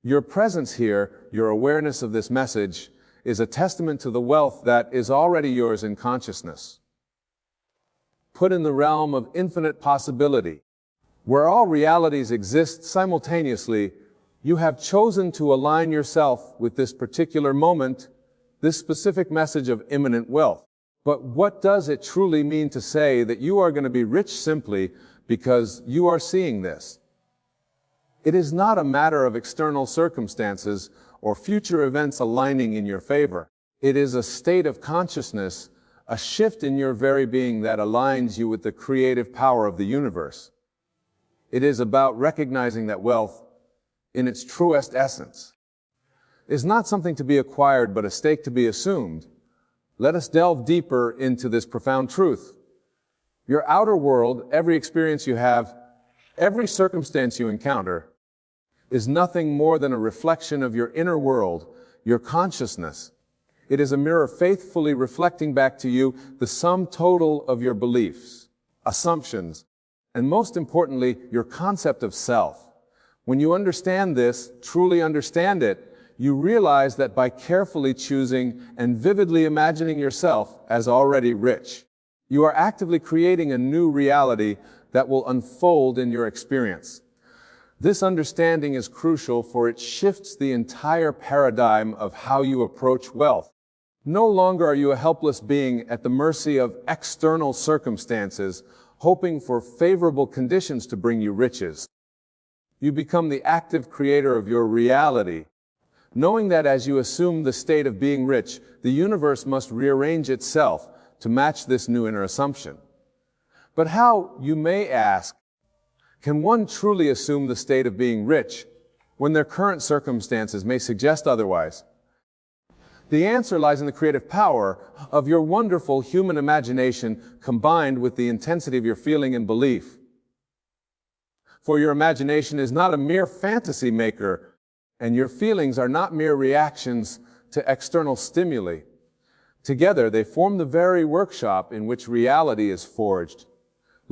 your presence here, your awareness of this message, is a testament to the wealth that is already yours in consciousness. Put in the realm of infinite possibility, where all realities exist simultaneously, you have chosen to align yourself with this particular moment, this specific message of imminent wealth. But what does it truly mean to say that you are going to be rich simply because you are seeing this? It is not a matter of external circumstances or future events aligning in your favor. It is a state of consciousness, a shift in your very being that aligns you with the creative power of the universe. It is about recognizing that wealth, in its truest essence, is not something to be acquired but a stake to be assumed. Let us delve deeper into this profound truth. Your outer world, every experience you have, every circumstance you encounter, is nothing more than a reflection of your inner world, your consciousness. It is a mirror faithfully reflecting back to you the sum total of your beliefs, assumptions, and most importantly, your concept of self. When you understand this, truly understand it, you realize that by carefully choosing and vividly imagining yourself as already rich, you are actively creating a new reality that will unfold in your experience. This understanding is crucial, for it shifts the entire paradigm of how you approach wealth. No longer are you a helpless being at the mercy of external circumstances, hoping for favorable conditions to bring you riches. You become the active creator of your reality, knowing that as you assume the state of being rich, the universe must rearrange itself to match this new inner assumption. But how, you may ask, can one truly assume the state of being rich when their current circumstances may suggest otherwise? The answer lies in the creative power of your wonderful human imagination combined with the intensity of your feeling and belief. For your imagination is not a mere fantasy maker, and your feelings are not mere reactions to external stimuli. Together, they form the very workshop in which reality is forged.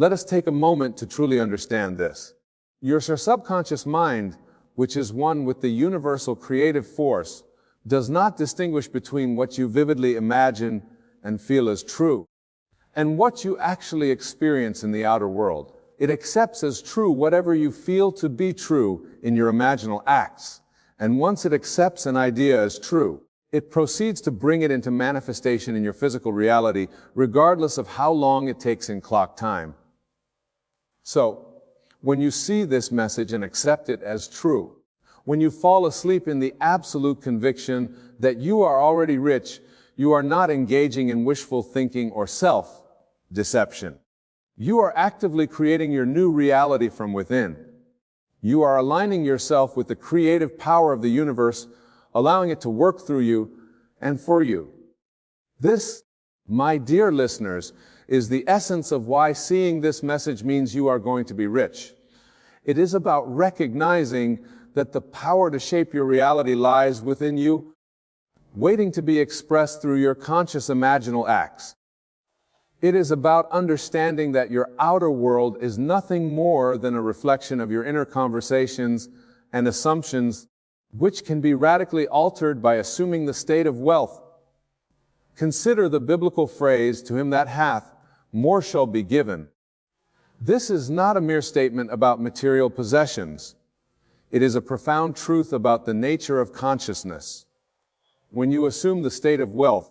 Let us take a moment to truly understand this. Your subconscious mind, which is one with the universal creative force, does not distinguish between what you vividly imagine and feel as true and what you actually experience in the outer world. It accepts as true whatever you feel to be true in your imaginal acts. And once it accepts an idea as true, it proceeds to bring it into manifestation in your physical reality, regardless of how long it takes in clock time. So, when you see this message and accept it as true, when you fall asleep in the absolute conviction that you are already rich, you are not engaging in wishful thinking or self. deception. You are actively creating your new reality from within. You are aligning yourself with the creative power of the universe, allowing it to work through you and for you. This, my dear listeners, is the essence of why seeing this message means you are going to be rich. It is about recognizing that the power to shape your reality lies within you, waiting to be expressed through your conscious imaginal acts. It is about understanding that your outer world is nothing more than a reflection of your inner conversations and assumptions, which can be radically altered by assuming the state of wealth. Consider the biblical phrase, "To him that hath, more shall be given." This is not a mere statement about material possessions. It is a profound truth about the nature of consciousness. When you assume the state of wealth,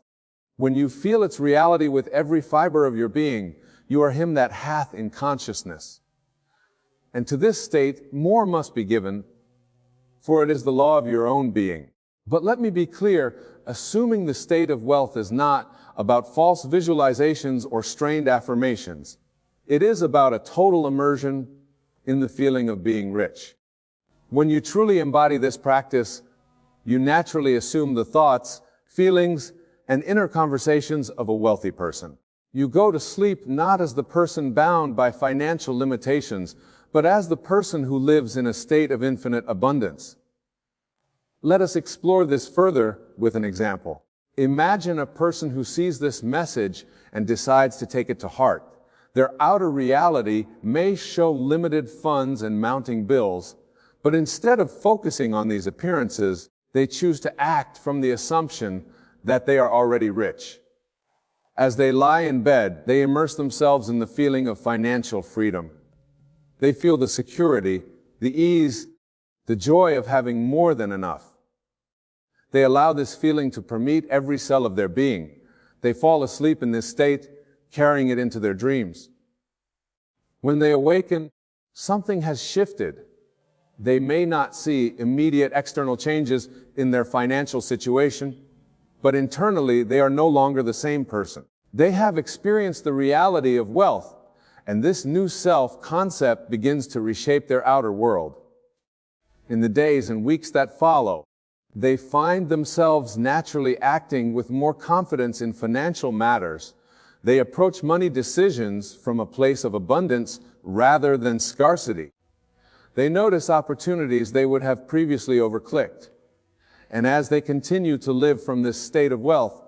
when you feel its reality with every fiber of your being, you are him that hath in consciousness. And to this state, more must be given, for it is the law of your own being. But let me be clear, assuming the state of wealth is not about false visualizations or strained affirmations. It is about a total immersion in the feeling of being rich. When you truly embody this practice, you naturally assume the thoughts, feelings, and inner conversations of a wealthy person. You go to sleep not as the person bound by financial limitations, but as the person who lives in a state of infinite abundance. Let us explore this further with an example. Imagine a person who sees this message and decides to take it to heart. Their outer reality may show limited funds and mounting bills, but instead of focusing on these appearances, they choose to act from the assumption that they are already rich. As they lie in bed, they immerse themselves in the feeling of financial freedom. They feel the security, the ease, the joy of having more than enough. They allow this feeling to permeate every cell of their being. They fall asleep in this state, carrying it into their dreams. When they awaken, something has shifted. They may not see immediate external changes in their financial situation, but internally they are no longer the same person. They have experienced the reality of wealth, and this new self-concept begins to reshape their outer world. In the days and weeks that follow, they find themselves naturally acting with more confidence in financial matters. They approach money decisions from a place of abundance rather than scarcity. They notice opportunities they would have previously overlooked. And as they continue to live from this state of wealth,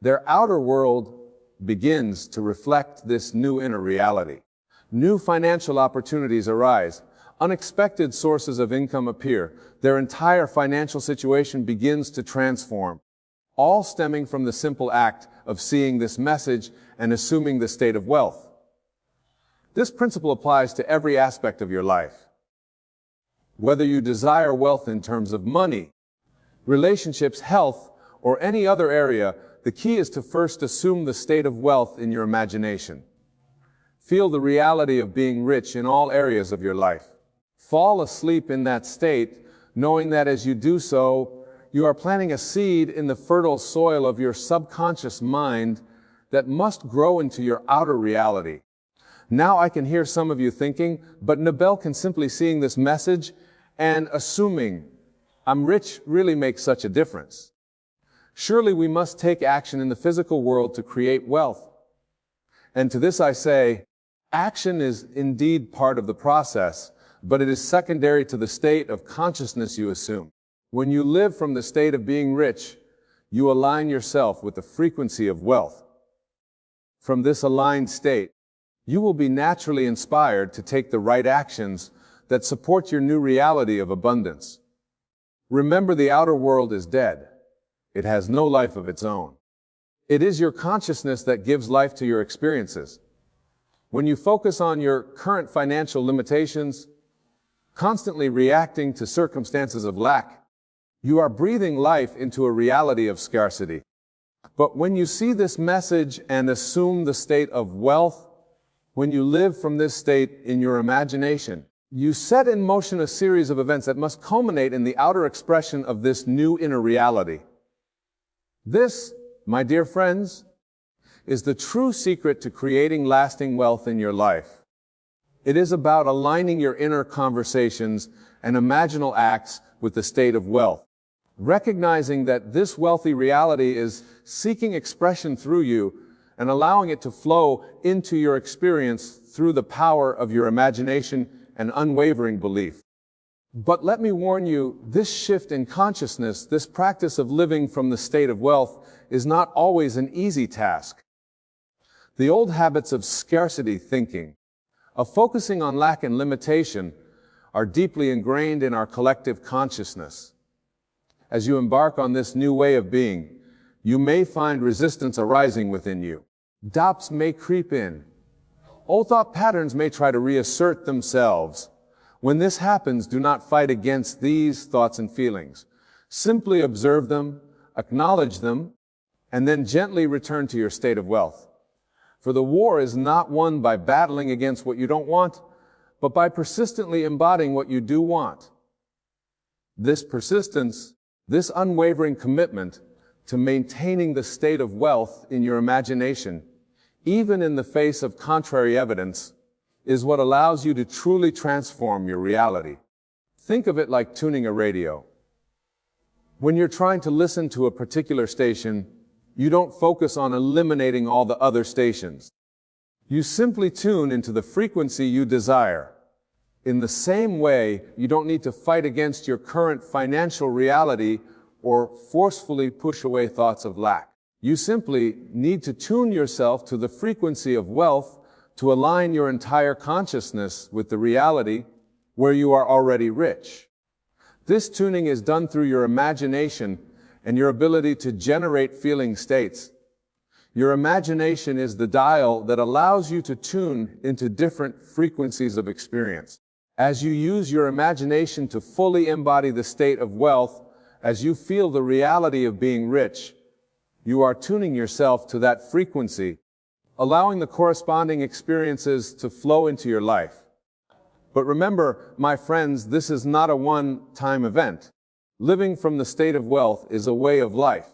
their outer world begins to reflect this new inner reality. New financial opportunities arise. Unexpected sources of income appear. Their entire financial situation begins to transform, all stemming from the simple act of seeing this message and assuming the state of wealth. This principle applies to every aspect of your life. Whether you desire wealth in terms of money, relationships, health, or any other area, the key is to first assume the state of wealth in your imagination. Feel the reality of being rich in all areas of your life. Fall asleep in that state, knowing that as you do so, you are planting a seed in the fertile soil of your subconscious mind that must grow into your outer reality. Now I can hear some of you thinking, but Nabel, can simply seeing this message and assuming I'm rich really makes such a difference? Surely we must take action in the physical world to create wealth. And to this I say, action is indeed part of the process, but it is secondary to the state of consciousness you assume. When you live from the state of being rich, you align yourself with the frequency of wealth. From this aligned state, you will be naturally inspired to take the right actions that support your new reality of abundance. Remember, the outer world is dead. It has no life of its own. It is your consciousness that gives life to your experiences. When you focus on your current financial limitations, constantly reacting to circumstances of lack, you are breathing life into a reality of scarcity. But when you see this message and assume the state of wealth, when you live from this state in your imagination, you set in motion a series of events that must culminate in the outer expression of this new inner reality. This, my dear friends, is the true secret to creating lasting wealth in your life. It is about aligning your inner conversations and imaginal acts with the state of wealth. Recognizing that this wealthy reality is seeking expression through you and allowing it to flow into your experience through the power of your imagination and unwavering belief. But let me warn you, this shift in consciousness, this practice of living from the state of wealth, is not always an easy task. The old habits of scarcity thinking, of focusing on lack and limitation, are deeply ingrained in our collective consciousness. As you embark on this new way of being, you may find resistance arising within you. Doubts may creep in. Old thought patterns may try to reassert themselves. When this happens, do not fight against these thoughts and feelings. Simply observe them, acknowledge them, and then gently return to your state of wealth. For the war is not won by battling against what you don't want, but by persistently embodying what you do want. This persistence, this unwavering commitment to maintaining the state of wealth in your imagination, even in the face of contrary evidence, is what allows you to truly transform your reality. Think of it like tuning a radio. When you're trying to listen to a particular station, you don't focus on eliminating all the other stations. You simply tune into the frequency you desire. In the same way, you don't need to fight against your current financial reality or forcefully push away thoughts of lack. You simply need to tune yourself to the frequency of wealth to align your entire consciousness with the reality where you are already rich. This tuning is done through your imagination and your ability to generate feeling states. Your imagination is the dial that allows you to tune into different frequencies of experience. As you use your imagination to fully embody the state of wealth, as you feel the reality of being rich, you are tuning yourself to that frequency, allowing the corresponding experiences to flow into your life. But remember, my friends, this is not a one-time event. Living from the state of wealth is a way of life.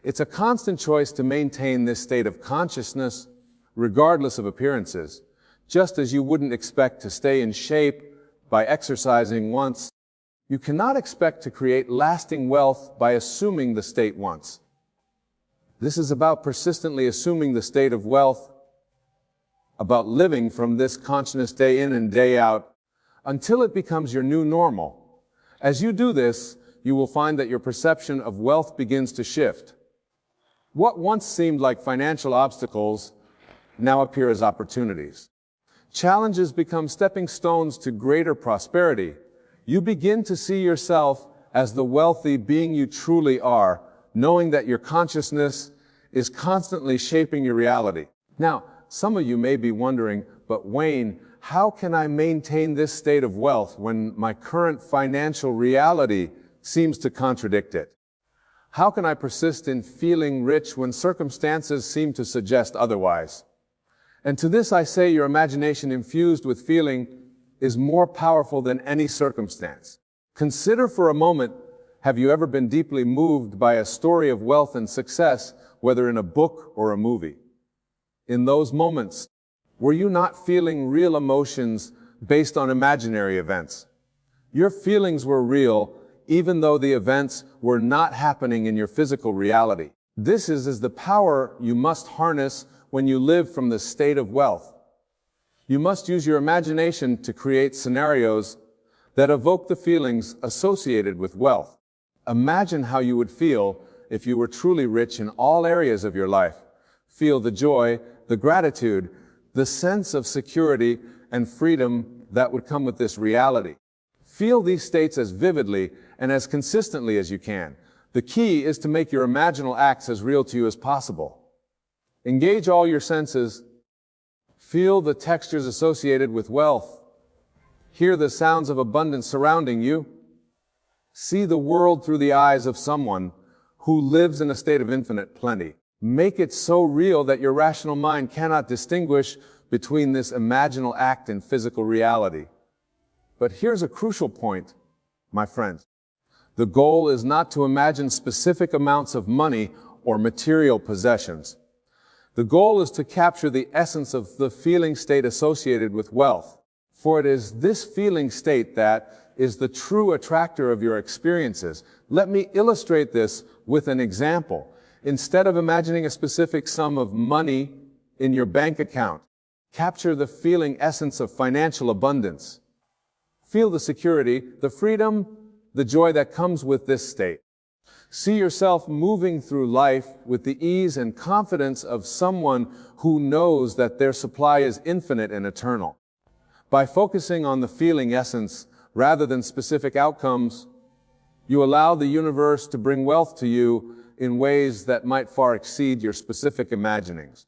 It's a constant choice to maintain this state of consciousness, regardless of appearances, just as you wouldn't expect to stay in shape by exercising once. You cannot expect to create lasting wealth by assuming the state once. This is about persistently assuming the state of wealth, about living from this consciousness day in and day out, until it becomes your new normal. As you do this, you will find that your perception of wealth begins to shift. What once seemed like financial obstacles now appear as opportunities. Challenges become stepping stones to greater prosperity. You begin to see yourself as the wealthy being you truly are, knowing that your consciousness is constantly shaping your reality. Now, some of you may be wondering, but Wayne, how can I maintain this state of wealth when my current financial reality seems to contradict it? How can I persist in feeling rich when circumstances seem to suggest otherwise? And to this I say your imagination infused with feeling is more powerful than any circumstance. Consider for a moment, have you ever been deeply moved by a story of wealth and success, whether in a book or a movie? In those moments, were you not feeling real emotions based on imaginary events? Your feelings were real, even though the events were not happening in your physical reality. This is the power you must harness when you live from the state of wealth. You must use your imagination to create scenarios that evoke the feelings associated with wealth. Imagine how you would feel if you were truly rich in all areas of your life. Feel the joy, the gratitude, the sense of security and freedom that would come with this reality. Feel these states as vividly and as consistently as you can. The key is to make your imaginal acts as real to you as possible. Engage all your senses. Feel the textures associated with wealth. Hear the sounds of abundance surrounding you. See the world through the eyes of someone who lives in a state of infinite plenty. Make it so real that your rational mind cannot distinguish between this imaginal act and physical reality. But here's a crucial point, my friends. The goal is not to imagine specific amounts of money or material possessions. The goal is to capture the essence of the feeling state associated with wealth, for it is this feeling state that is the true attractor of your experiences. Let me illustrate this with an example. Instead of imagining a specific sum of money in your bank account, capture the feeling essence of financial abundance. Feel the security, the freedom, the joy that comes with this state. See yourself moving through life with the ease and confidence of someone who knows that their supply is infinite and eternal. By focusing on the feeling essence rather than specific outcomes, you allow the universe to bring wealth to you in ways that might far exceed your specific imaginings.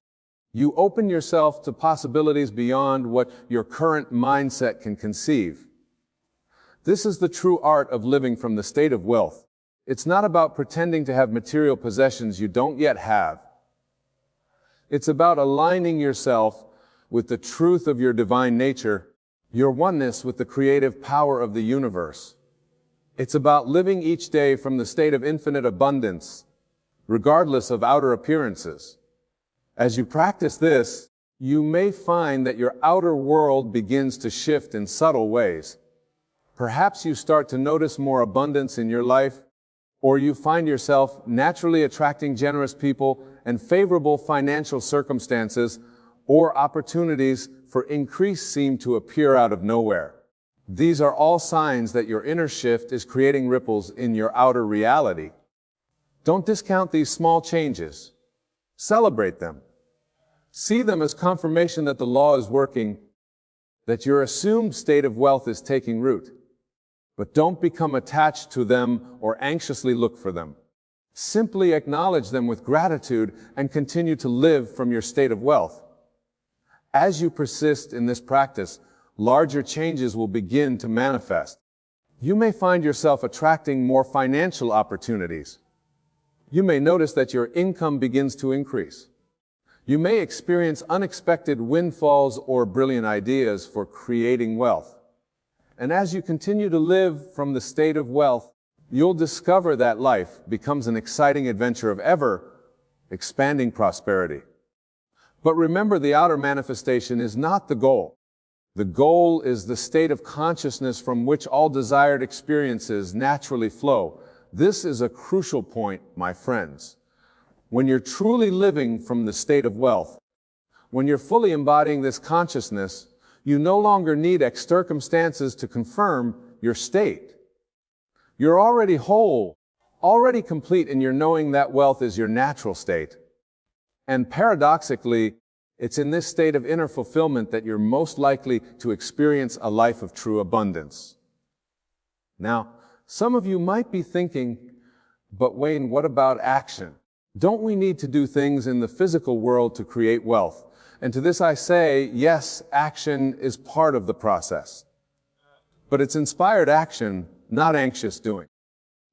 You open yourself to possibilities beyond what your current mindset can conceive. This is the true art of living from the state of wealth. It's not about pretending to have material possessions you don't yet have. It's about aligning yourself with the truth of your divine nature, your oneness with the creative power of the universe. It's about living each day from the state of infinite abundance, regardless of outer appearances. As you practice this, you may find that your outer world begins to shift in subtle ways. Perhaps you start to notice more abundance in your life, or you find yourself naturally attracting generous people and favorable financial circumstances, or opportunities for increase seem to appear out of nowhere. These are all signs that your inner shift is creating ripples in your outer reality. Don't discount these small changes. Celebrate them. See them as confirmation that the law is working, that your assumed state of wealth is taking root. But don't become attached to them or anxiously look for them. Simply acknowledge them with gratitude and continue to live from your state of wealth. As you persist in this practice, larger changes will begin to manifest. You may find yourself attracting more financial opportunities. You may notice that your income begins to increase. You may experience unexpected windfalls or brilliant ideas for creating wealth. And as you continue to live from the state of wealth, you'll discover that life becomes an exciting adventure of ever-expanding prosperity. But remember, the outer manifestation is not the goal. The goal is the state of consciousness from which all desired experiences naturally flow. This is a crucial point, my friends. When you're truly living from the state of wealth, when you're fully embodying this consciousness, you no longer need circumstances to confirm your state. You're already whole, already complete in your knowing that wealth is your natural state. And paradoxically, it's in this state of inner fulfillment that you're most likely to experience a life of true abundance. Now, some of you might be thinking, but Wayne, what about action? Don't we need to do things in the physical world to create wealth? And to this I say, yes, action is part of the process. But it's inspired action, not anxious doing.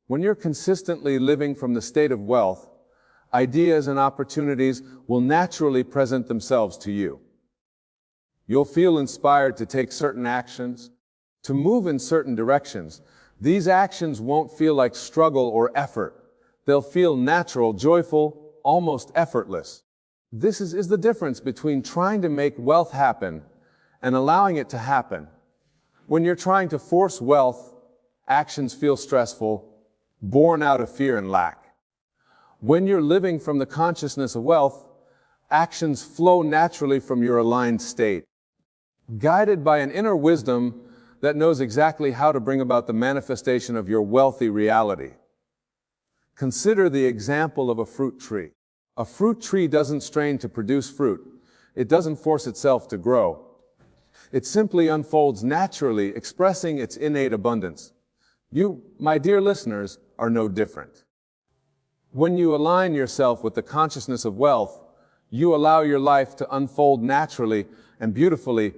When you're consistently living from the state of wealth, ideas and opportunities will naturally present themselves to you. You'll feel inspired to take certain actions, to move in certain directions. These actions won't feel like struggle or effort. They'll feel natural, joyful, almost effortless. This is the difference between trying to make wealth happen and allowing it to happen. When you're trying to force wealth, actions feel stressful, born out of fear and lack. When you're living from the consciousness of wealth, actions flow naturally from your aligned state, guided by an inner wisdom that knows exactly how to bring about the manifestation of your wealthy reality. Consider the example of a fruit tree. A fruit tree doesn't strain to produce fruit. It doesn't force itself to grow. It simply unfolds naturally, expressing its innate abundance. You, my dear listeners, are no different. When you align yourself with the consciousness of wealth, you allow your life to unfold naturally and beautifully,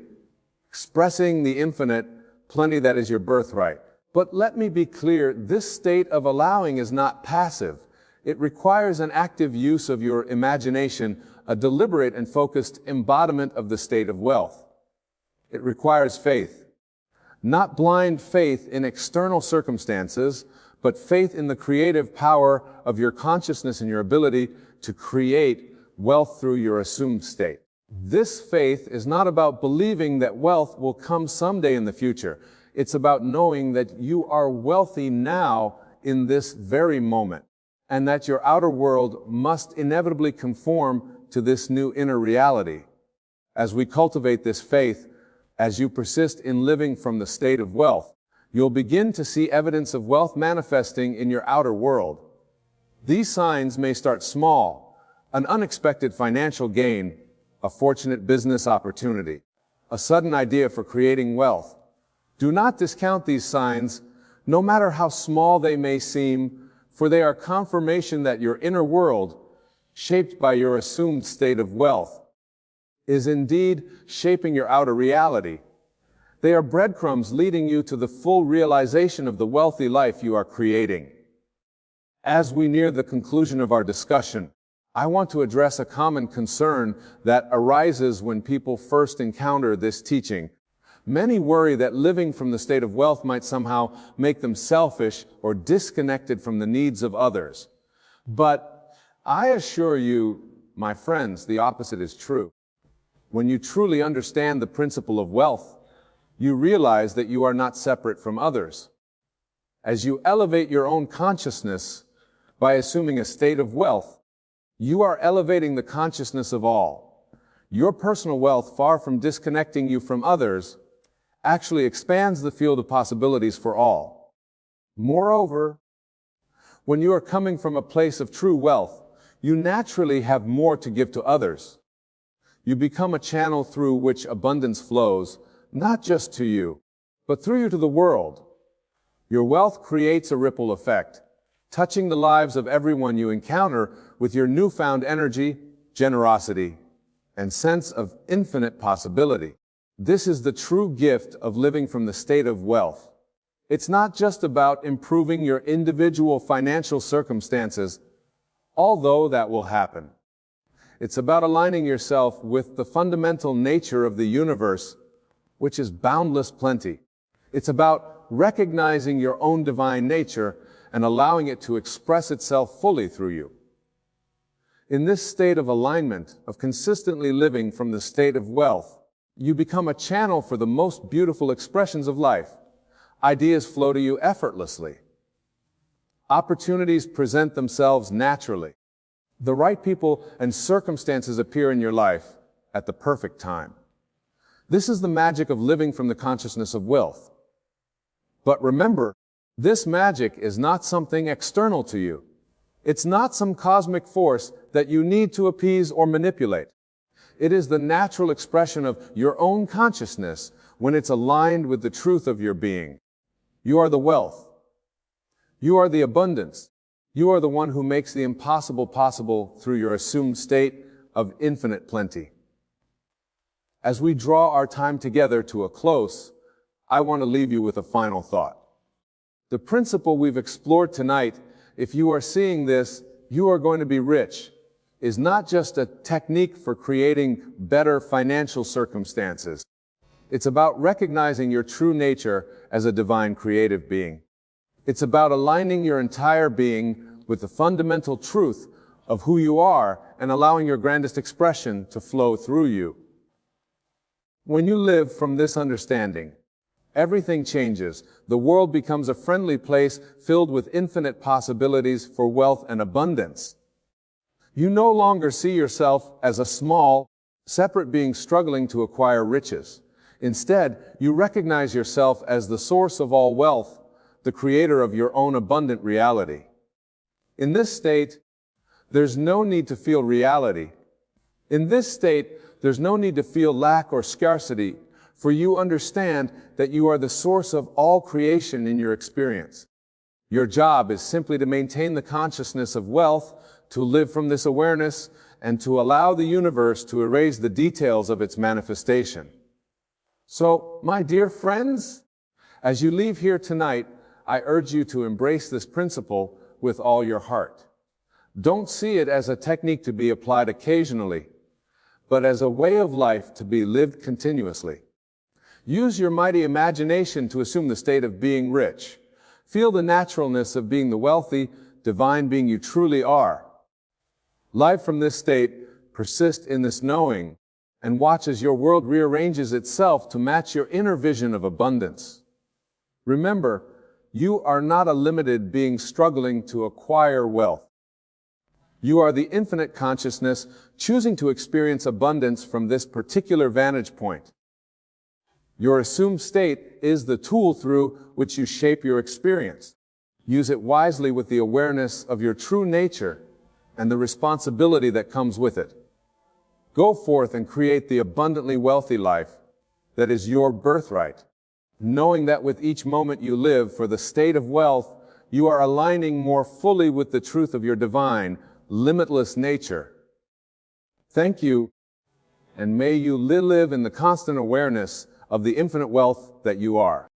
expressing the infinite plenty that is your birthright. But let me be clear, this state of allowing is not passive. It requires an active use of your imagination, a deliberate and focused embodiment of the state of wealth. It requires faith. Not blind faith in external circumstances, but faith in the creative power of your consciousness and your ability to create wealth through your assumed state. This faith is not about believing that wealth will come someday in the future. It's about knowing that you are wealthy now in this very moment, and that your outer world must inevitably conform to this new inner reality. As we cultivate this faith, as you persist in living from the state of wealth, you'll begin to see evidence of wealth manifesting in your outer world. These signs may start small: an unexpected financial gain, a fortunate business opportunity, a sudden idea for creating wealth. Do not discount these signs, no matter how small they may seem, for they are confirmation that your inner world, shaped by your assumed state of wealth, is indeed shaping your outer reality. They are breadcrumbs leading you to the full realization of the wealthy life you are creating. As we near the conclusion of our discussion, I want to address a common concern that arises when people first encounter this teaching. Many worry that living from the state of wealth might somehow make them selfish or disconnected from the needs of others. But I assure you, my friends, the opposite is true. When you truly understand the principle of wealth, you realize that you are not separate from others. As you elevate your own consciousness by assuming a state of wealth, you are elevating the consciousness of all. Your personal wealth, far from disconnecting you from others, actually expands the field of possibilities for all. Moreover, when you are coming from a place of true wealth, you naturally have more to give to others. You become a channel through which abundance flows, not just to you, but through you to the world. Your wealth creates a ripple effect, touching the lives of everyone you encounter with your newfound energy, generosity, and sense of infinite possibility. This is the true gift of living from the state of wealth. It's not just about improving your individual financial circumstances, although that will happen. It's about aligning yourself with the fundamental nature of the universe, which is boundless plenty. It's about recognizing your own divine nature and allowing it to express itself fully through you. In this state of alignment, of consistently living from the state of wealth, you become a channel for the most beautiful expressions of life. Ideas flow to you effortlessly. Opportunities present themselves naturally. The right people and circumstances appear in your life at the perfect time. This is the magic of living from the consciousness of wealth. But remember, this magic is not something external to you. It's not some cosmic force that you need to appease or manipulate. It is the natural expression of your own consciousness when it's aligned with the truth of your being. You are the wealth. You are the abundance. You are the one who makes the impossible possible through your assumed state of infinite plenty. As we draw our time together to a close, I want to leave you with a final thought. The principle we've explored tonight, if you are seeing this, you are going to be rich, is not just a technique for creating better financial circumstances. It's about recognizing your true nature as a divine creative being. It's about aligning your entire being with the fundamental truth of who you are and allowing your grandest expression to flow through you. When you live from this understanding, everything changes. The world becomes a friendly place filled with infinite possibilities for wealth and abundance. You no longer see yourself as a small, separate being struggling to acquire riches. Instead, you recognize yourself as the source of all wealth, the creator of your own abundant reality. In this state, there's no need to feel reality. In this state, there's no need to feel lack or scarcity, for you understand that you are the source of all creation in your experience. Your job is simply to maintain the consciousness of wealth, to live from this awareness, and to allow the universe to erase the details of its manifestation. So, my dear friends, as you leave here tonight, I urge you to embrace this principle with all your heart. Don't see it as a technique to be applied occasionally, but as a way of life to be lived continuously. Use your mighty imagination to assume the state of being rich. Feel the naturalness of being the wealthy, divine being you truly are. Live from this state, persist in this knowing, and watch as your world rearranges itself to match your inner vision of abundance. Remember, you are not a limited being struggling to acquire wealth. You are the infinite consciousness choosing to experience abundance from this particular vantage point. Your assumed state is the tool through which you shape your experience. Use it wisely with the awareness of your true nature and the responsibility that comes with it. Go forth and create the abundantly wealthy life that is your birthright, knowing that with each moment you live for the state of wealth, you are aligning more fully with the truth of your divine, limitless nature. Thank you, and may you live in the constant awareness of the infinite wealth that you are.